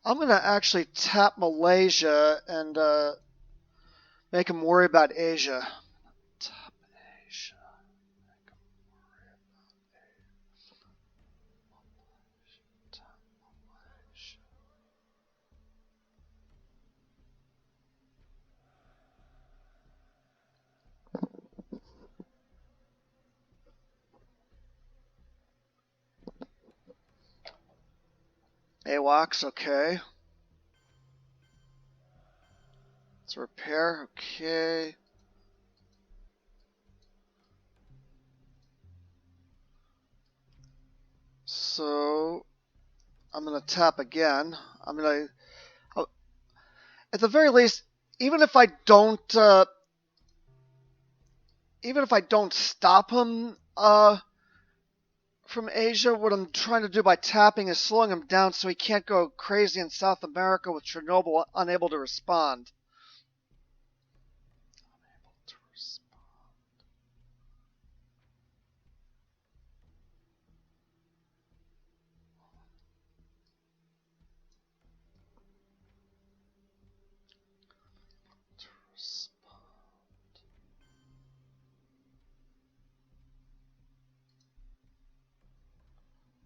I'm going to actually tap Malaysia and make him worry about Asia. Tap Asia. Tap Malaysia. AWACS, okay. Let's repair, okay. So I'm going to tap again. I'm going to, at the very least, even if I don't stop him from Asia, what I'm trying to do by tapping is slowing him down so he can't go crazy in South America with Chernobyl unable to respond.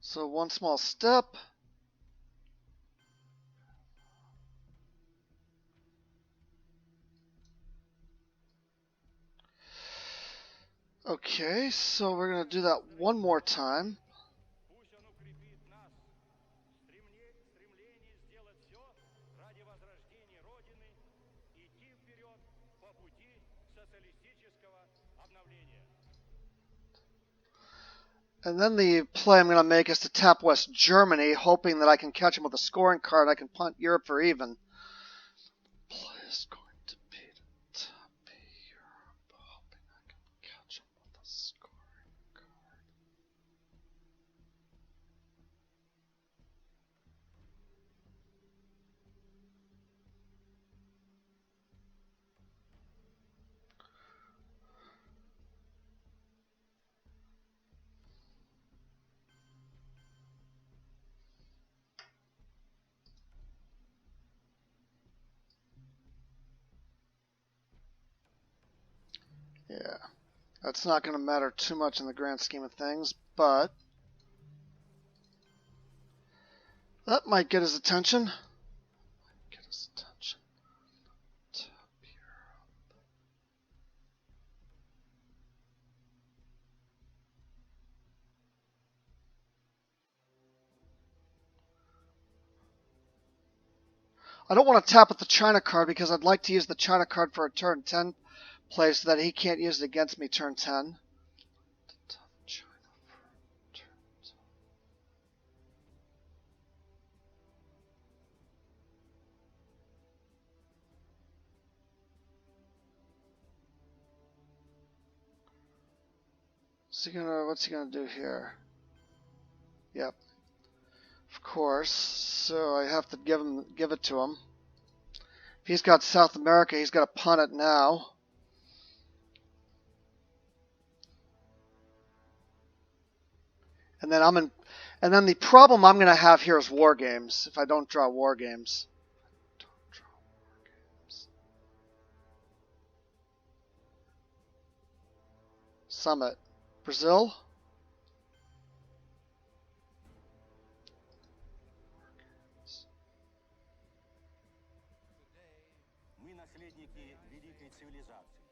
So one small step. Okay, so we're going to do that one more time. Пусть он укрепит нас. Стремление сделать все ради возрождения Родины, идти вперед по пути социалистического обновления. And then the play I'm going to make is to tap West Germany, hoping that I can catch him with a scoring card. I can punt Europe for even. Play is going to be to tap Europe, hoping I can catch him with a scoring card. Yeah, that's not going to matter too much in the grand scheme of things, but that might get his attention. Get his attention. Tap Europe. I don't want to tap at the China card because I'd like to use the China card for a turn 10 play so that he can't use it against me turn 10. China for turn 10. What's he gonna do here? Yep. Of course. So I have to give it to him. If he's got South America, he's got to punt it now. And then the problem I'm going to have here is war games. If I don't draw war games. Summit. Brazil? Мы наследники великой цивилизации.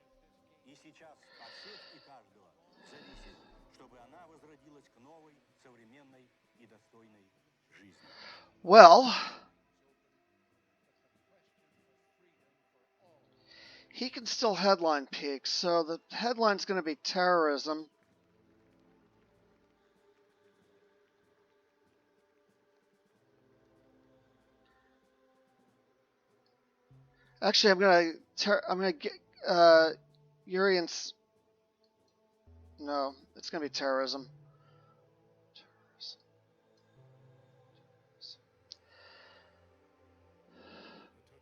И сейчас от всех и каждого зависит, чтобы она возродилась к новой, современной и достойной жизни. Well, he can still headline peak, so the headline's going to be terrorism. Actually, I'm gonna get Urian's. No, it's gonna be terrorism.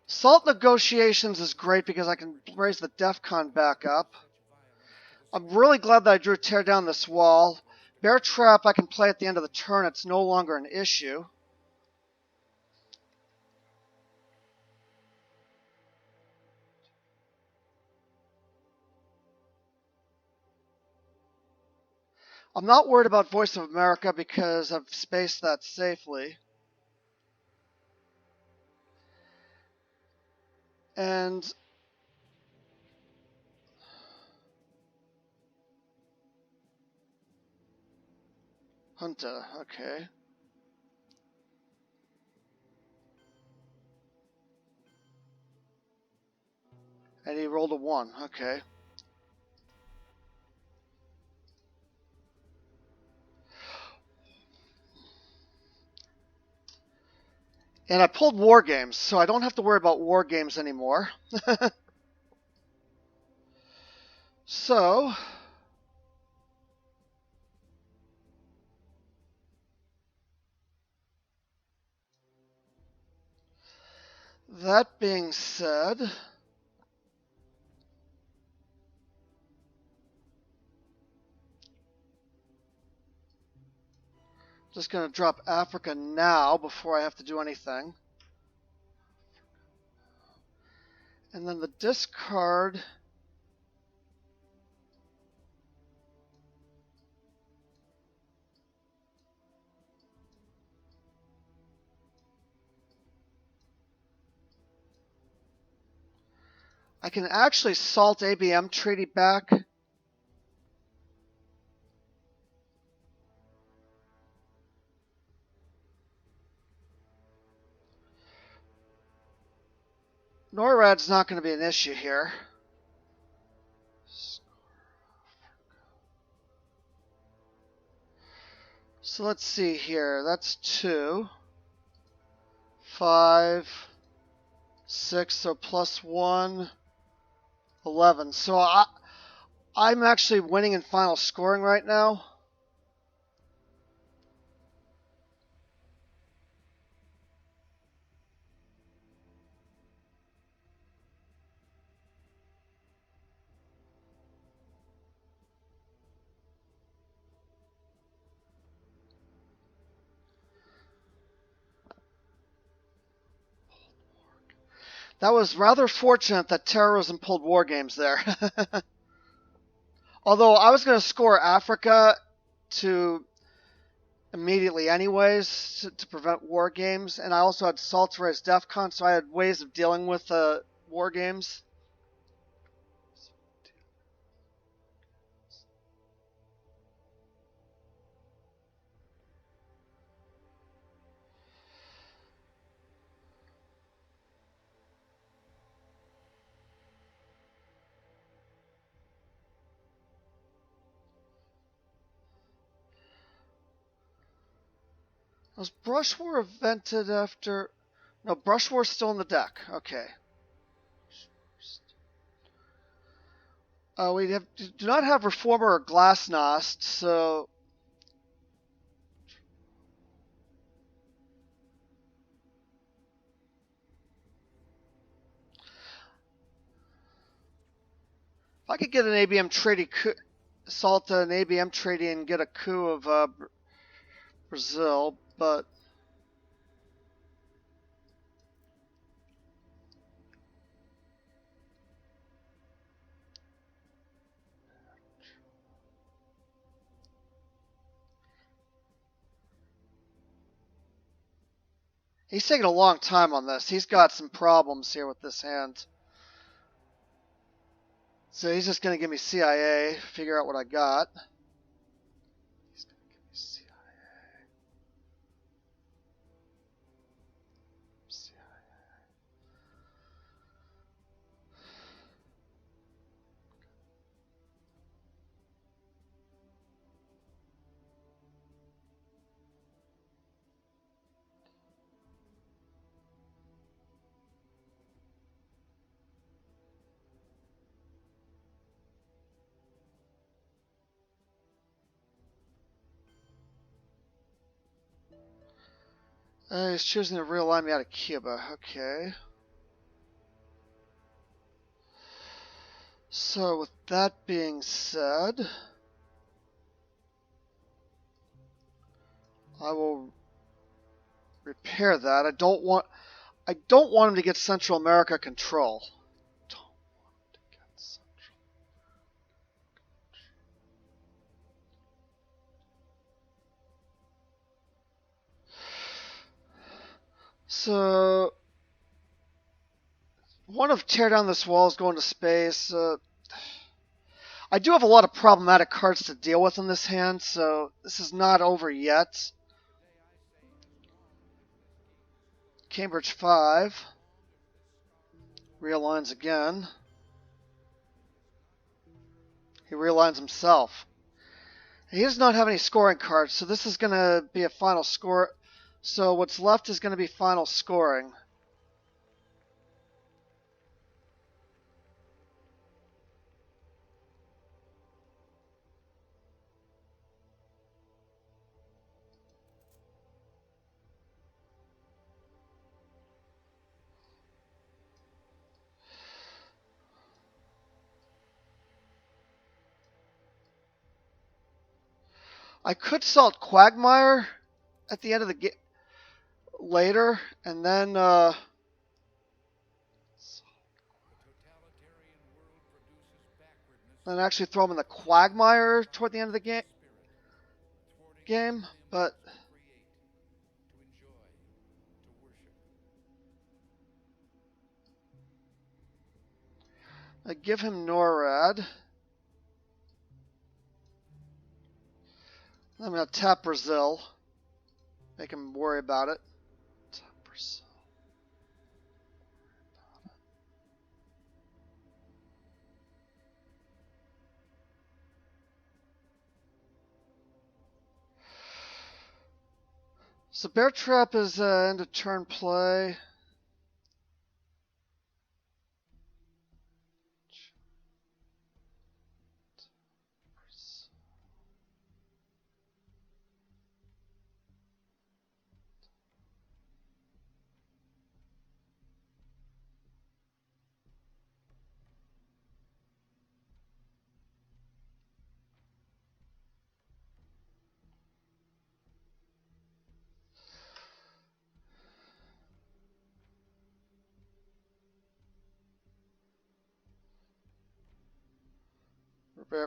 Salt negotiations is great because I can raise the DEFCON back up. I'm really glad that I drew tear down this wall. Bear trap I can play at the end of the turn. It's no longer an issue. I'm not worried about Voice of America because I've spaced that safely. And Junta, okay. And he rolled a 1, okay. And I pulled War Games, so I don't have to worry about War Games anymore. So, that being said, just going to drop Africa now before I have to do anything. And then the discard. I can actually salt ABM treaty back. NORAD's not going to be an issue here. So let's see here. That's 2, 5, 6, so plus 1, 11. So I'm actually winning in final scoring right now. That was rather fortunate that terrorism pulled War Games there. Although I was going to score Africa to immediately anyways to prevent War Games, and I also had Salt to raise DEFCON, so I had ways of dealing with War Games. Was Brush War invented after... No, Brush War's still in the deck. Okay. We do not have Reformer or Glasnost, so... If I could get an ABM treaty, Salt an ABM treaty and get a coup of Brazil, but... He's taking a long time on this. He's got some problems here with this hand. So he's just going to give me CIA, figure out what I got. He's going to give me CIA. He's choosing to realign me out of Cuba. Okay. So, with that being said, I will repair that. I don't want him to get Central America control. Don't want him to get Central. So, one of tear down this wall is going to space. I do have a lot of problematic cards to deal with in this hand, so this is not over yet. Cambridge 5. Realigns again. He realigns himself. He does not have any scoring cards, so this is going to be a final score. So what's left is going to be final scoring. I could salt Quagmire at the end of the game later, and then The totalitarian world produces backwardness actually throw him in the Quagmire toward the end of the spirit, thwarting game. But to create, to enjoy, to worship. I give him NORAD. I'm going to tap Brazil. Make him worry about it. Tap Brazil. So Bear Trap is end of turn play.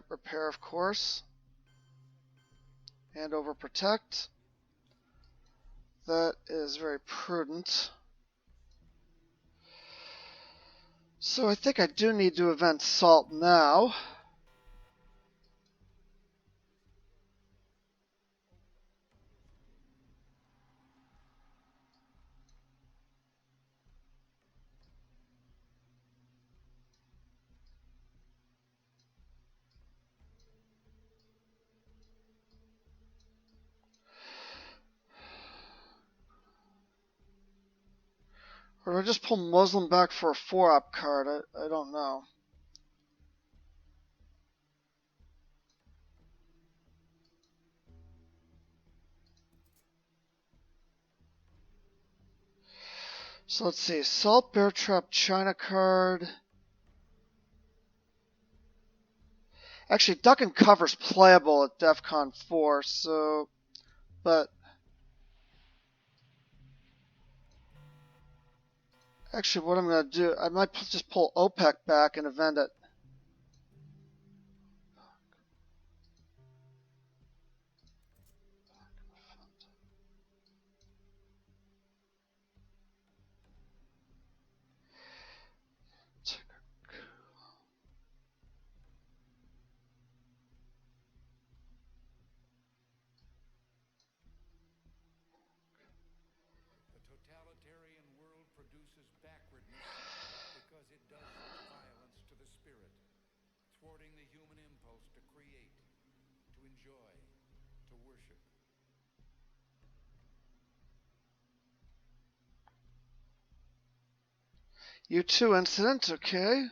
Repair, of course. Hand over protect. That is very prudent. So I think I do need to event Salt now. Or do I just pull Muslim back for a 4-op card? I don't know. So let's see. Salt, Bear Trap, China card. Actually, Duck and Cover's playable at DEFCON 4, so... But... Actually, what I'm going to do... I might just pull OPEC back and event it. The totalitarian world produces backwardness because it does such violence to the spirit, thwarting the human impulse to create, to enjoy, to worship. U2 incident, okay.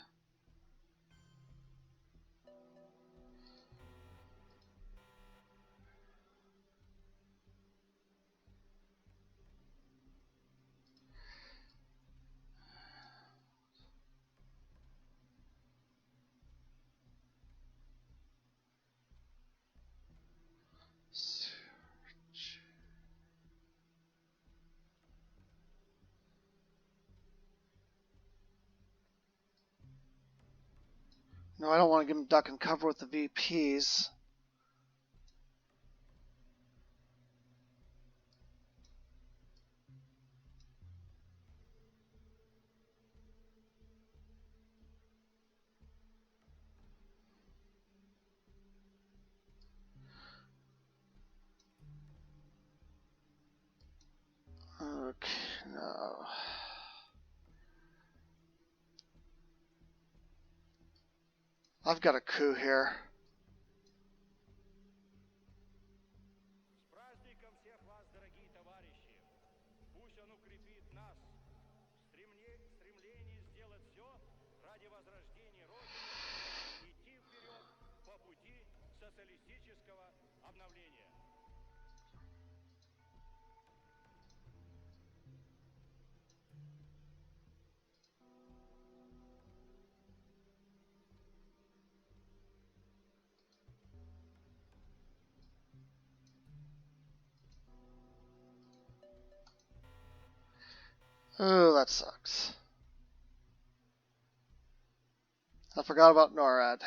No, I don't want to give him duck and cover with the VPs. Okay, no. I've got a coup here. С праздником всех вас, дорогие товарищи! Пусть он укрепит нас в стремлении сделать все ради возрождения Родины, идти вперед по пути социалистического обновления. Oh, that sucks. I forgot about NORAD.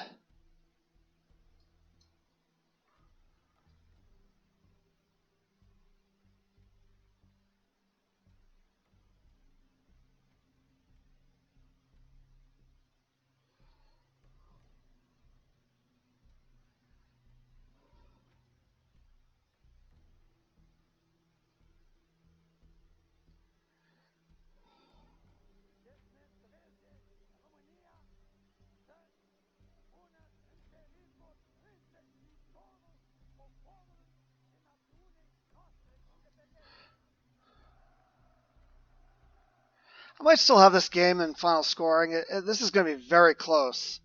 I might still have this game in final scoring. This is going to be very close.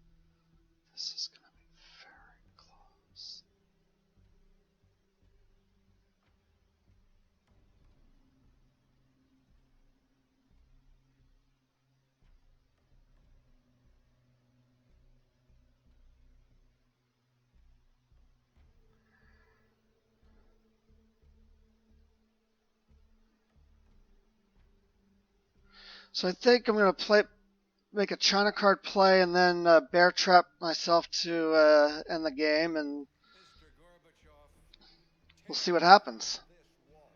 This is going to be very close. So I think I'm going to make a China card play, and then bear trap myself to end the game, and Mr. Gorbachev, we'll see what happens. this wall.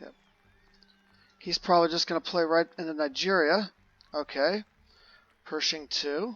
Yep. He's probably just going to play right into Nigeria. Okay. Pershing 2.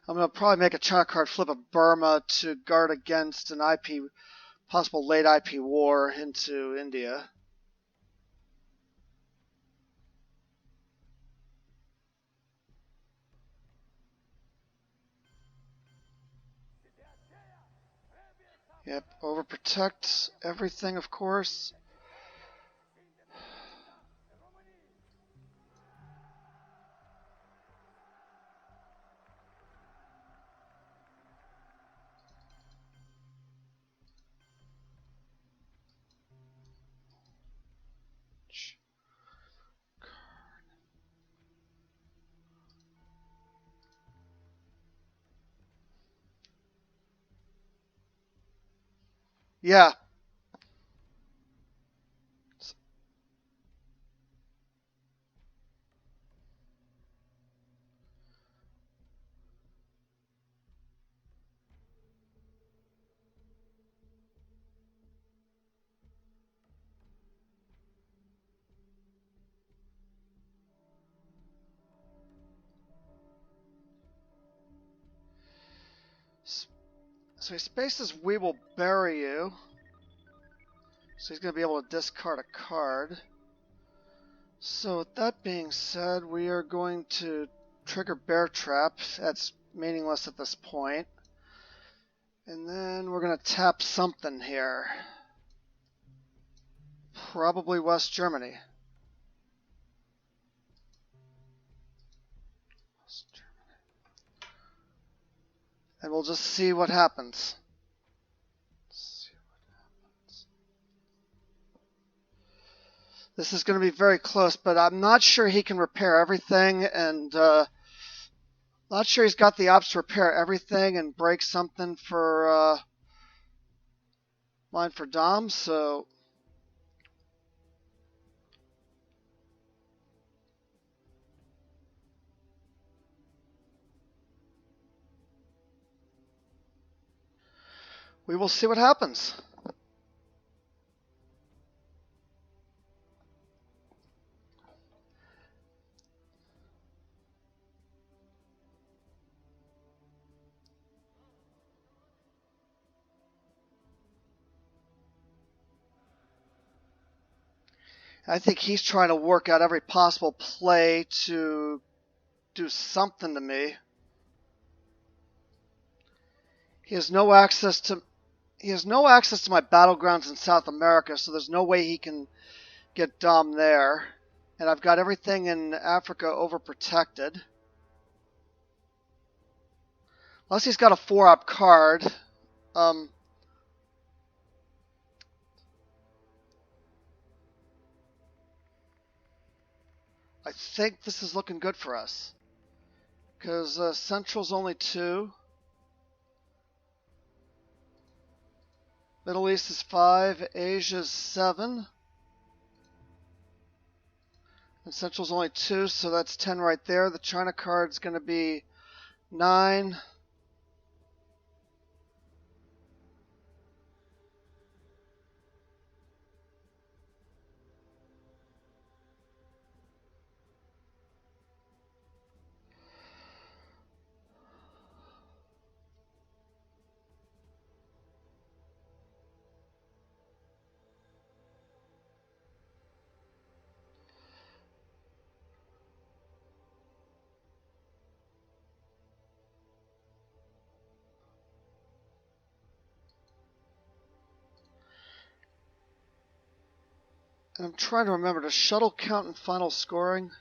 I'm going to probably make a China card flip of Burma to guard against an possible late IP war into India. Yep, overprotect everything, of course. Yeah. So he spaces, we will bury you. So he's going to be able to discard a card. So with that being said, we are going to trigger Bear Trap. That's meaningless at this point. And then we're going to tap something here. Probably West Germany. West Germany. And we'll just see what happens. This is going to be very close, but I'm not sure he can repair everything, and not sure he's got the ops to repair everything and break something for mine for Dom, so we will see what happens. I think he's trying to work out every possible play to do something to me. He has no access to my battlegrounds in South America, so there's no way he can get Dom there. And I've got everything in Africa overprotected. Unless he's got a 4-op card. I think this is looking good for us. Because Central's only 2. Middle East is 5. Asia's 7. And Central's only 2, so that's 10 right there. The China card's going to be 9. And I'm trying to remember, does shuttle count in final scoring?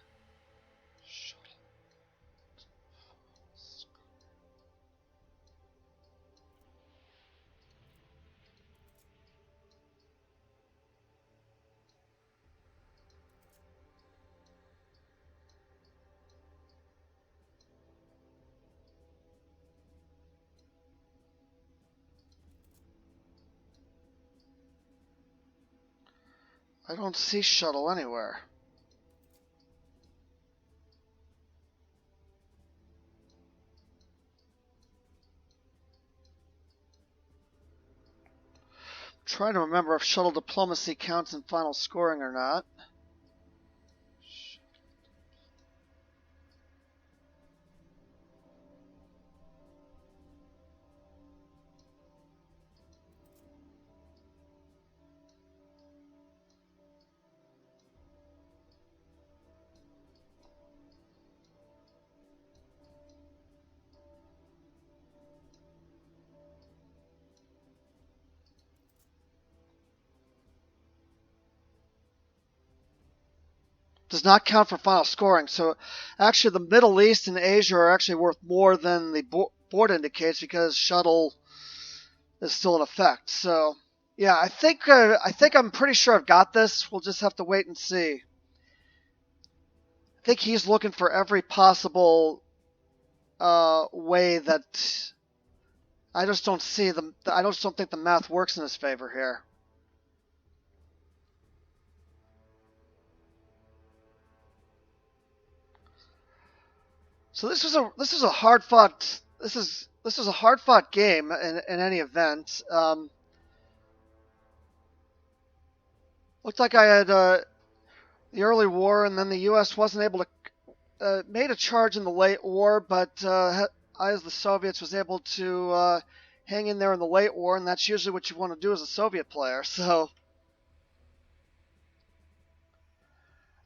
I don't see shuttle anywhere. I'm trying to remember if shuttle diplomacy counts in final scoring or not. Does not count for final scoring. So actually the Middle East and Asia are actually worth more than the board indicates because shuttle is still in effect. So yeah, I think I'm pretty sure I've got this. We'll just have to wait and see. I think he's looking for every possible way that I just don't see them. I just don't think the math works in his favor here. So this is a hard fought game in any event. Looked like I had the early war, and then the U.S. wasn't able to made a charge in the late war, but I, as the Soviets, was able to hang in there in the late war, and that's usually what you want to do as a Soviet player. So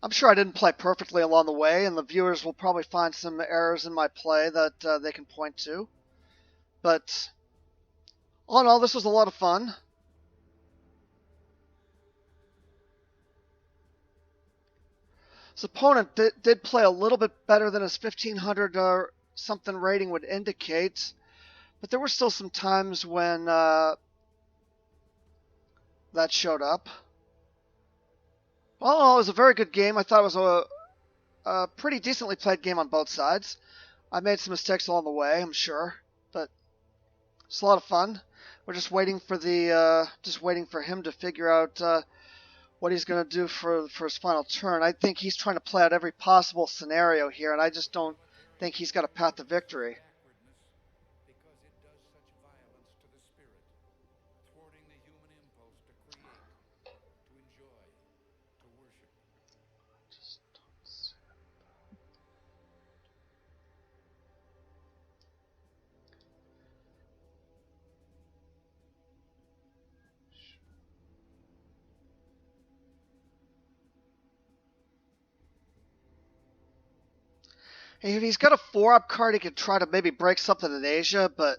I'm sure I didn't play perfectly along the way, and the viewers will probably find some errors in my play that they can point to. But all in all, this was a lot of fun. His opponent did play a little bit better than his 1500 something rating would indicate, but there were still some times when that showed up. Well, it was a very good game. I thought it was a pretty decently played game on both sides. I made some mistakes along the way, I'm sure, but it's a lot of fun. We're just waiting for him to figure out what he's going to do for his final turn. I think he's trying to play out every possible scenario here, and I just don't think he's got a path to victory. Because it does such violence to the spirit, thwarting the human impulse to create, to enjoy, to worship. If he's got a 4-up card, he could try to maybe break something in Asia, but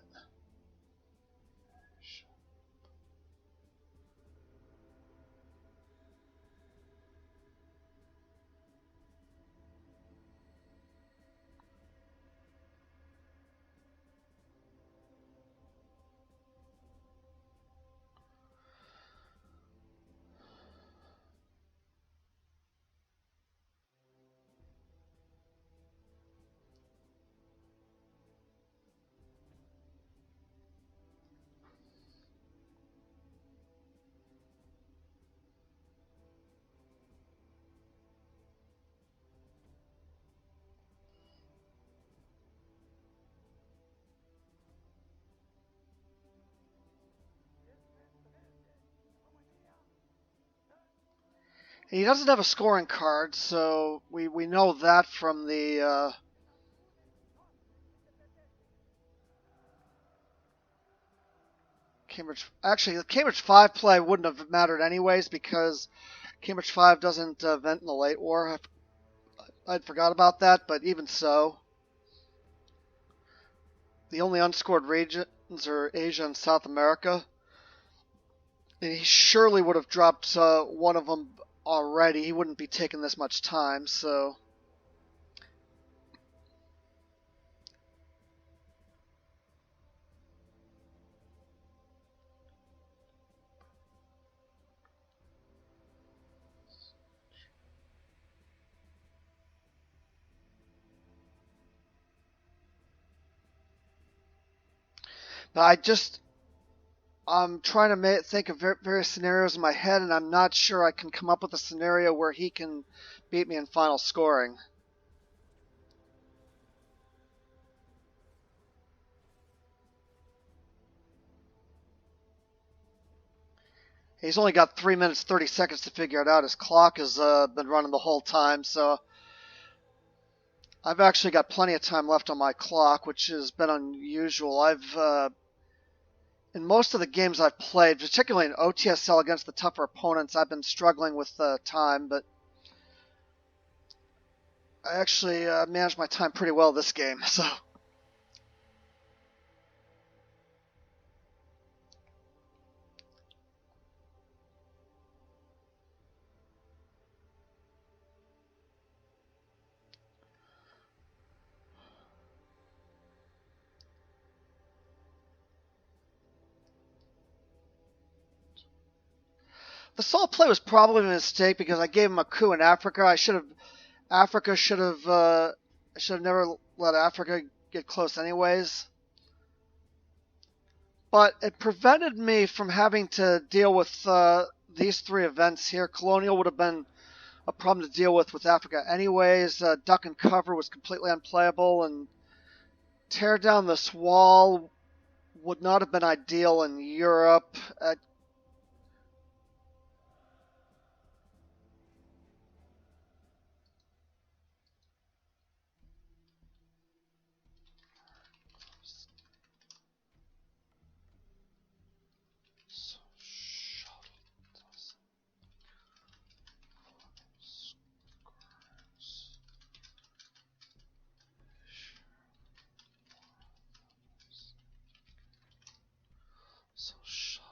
he doesn't have a scoring card, so we know that from the Cambridge. Actually, the Cambridge 5 play wouldn't have mattered anyways because Cambridge 5 doesn't event in the late war. I'd forgot about that, but even so, the only unscored regions are Asia and South America. And he surely would have dropped one of them already. He wouldn't be taking this much time, so but I'm trying to think of various scenarios in my head, and I'm not sure I can come up with a scenario where he can beat me in final scoring. He's only got 3 minutes 30 seconds to figure it out. His clock has been running the whole time, so I've actually got plenty of time left on my clock, which has been unusual. In most of the games I've played, particularly in OTSL against the tougher opponents, I've been struggling with time, but I actually managed my time pretty well this game, so. The salt play was probably a mistake because I gave him a coup in Africa. I should have never let Africa get close anyways. But it prevented me from having to deal with these 3 events here. Colonial would have been a problem to deal with Africa anyways. Duck and cover was completely unplayable, and tear down this wall would not have been ideal in Europe. So shuttle.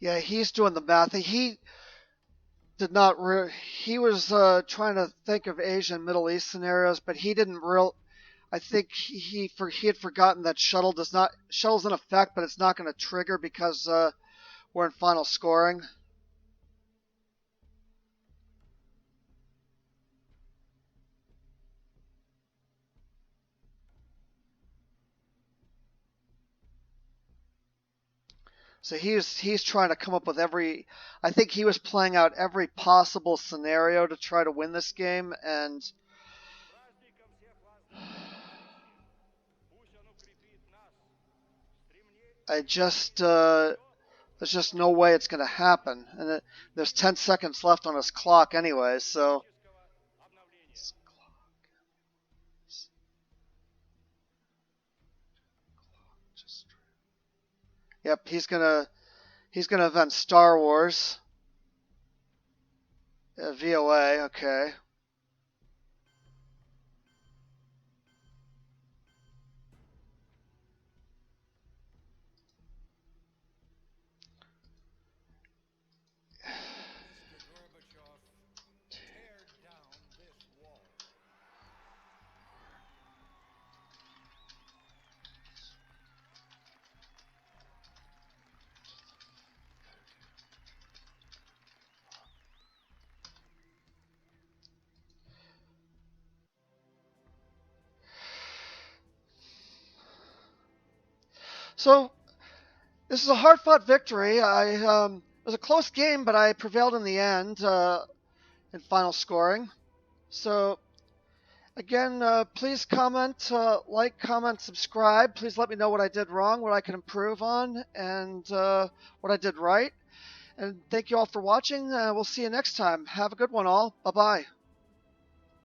Yeah, he's doing the math. He did not. He was trying to think of Asian, Middle East scenarios, but he didn't real. I think he had forgotten that shuttle's in effect, but it's not going to trigger because we're in final scoring. So he's trying to come up with every. I think he was playing out every possible scenario to try to win this game, and Праздником всех вас, дорогие товарищи! Пусть он укрепит нас в стремлении I just there's just no way it's going to happen. And there's 10 seconds left on his clock anyway, so. политического обновления. Yep, he's gonna event Star Wars. VOA, okay. Mr. Gorbachev, tear down this wall. So this is a hard-fought victory. It was a close game, but I prevailed in the end in final scoring. So again, please comment, like, comment, subscribe. Please let me know what I did wrong, what I can improve on, and what I did right. And thank you all for watching. We'll see you next time. Have a good one, all. Bye-bye.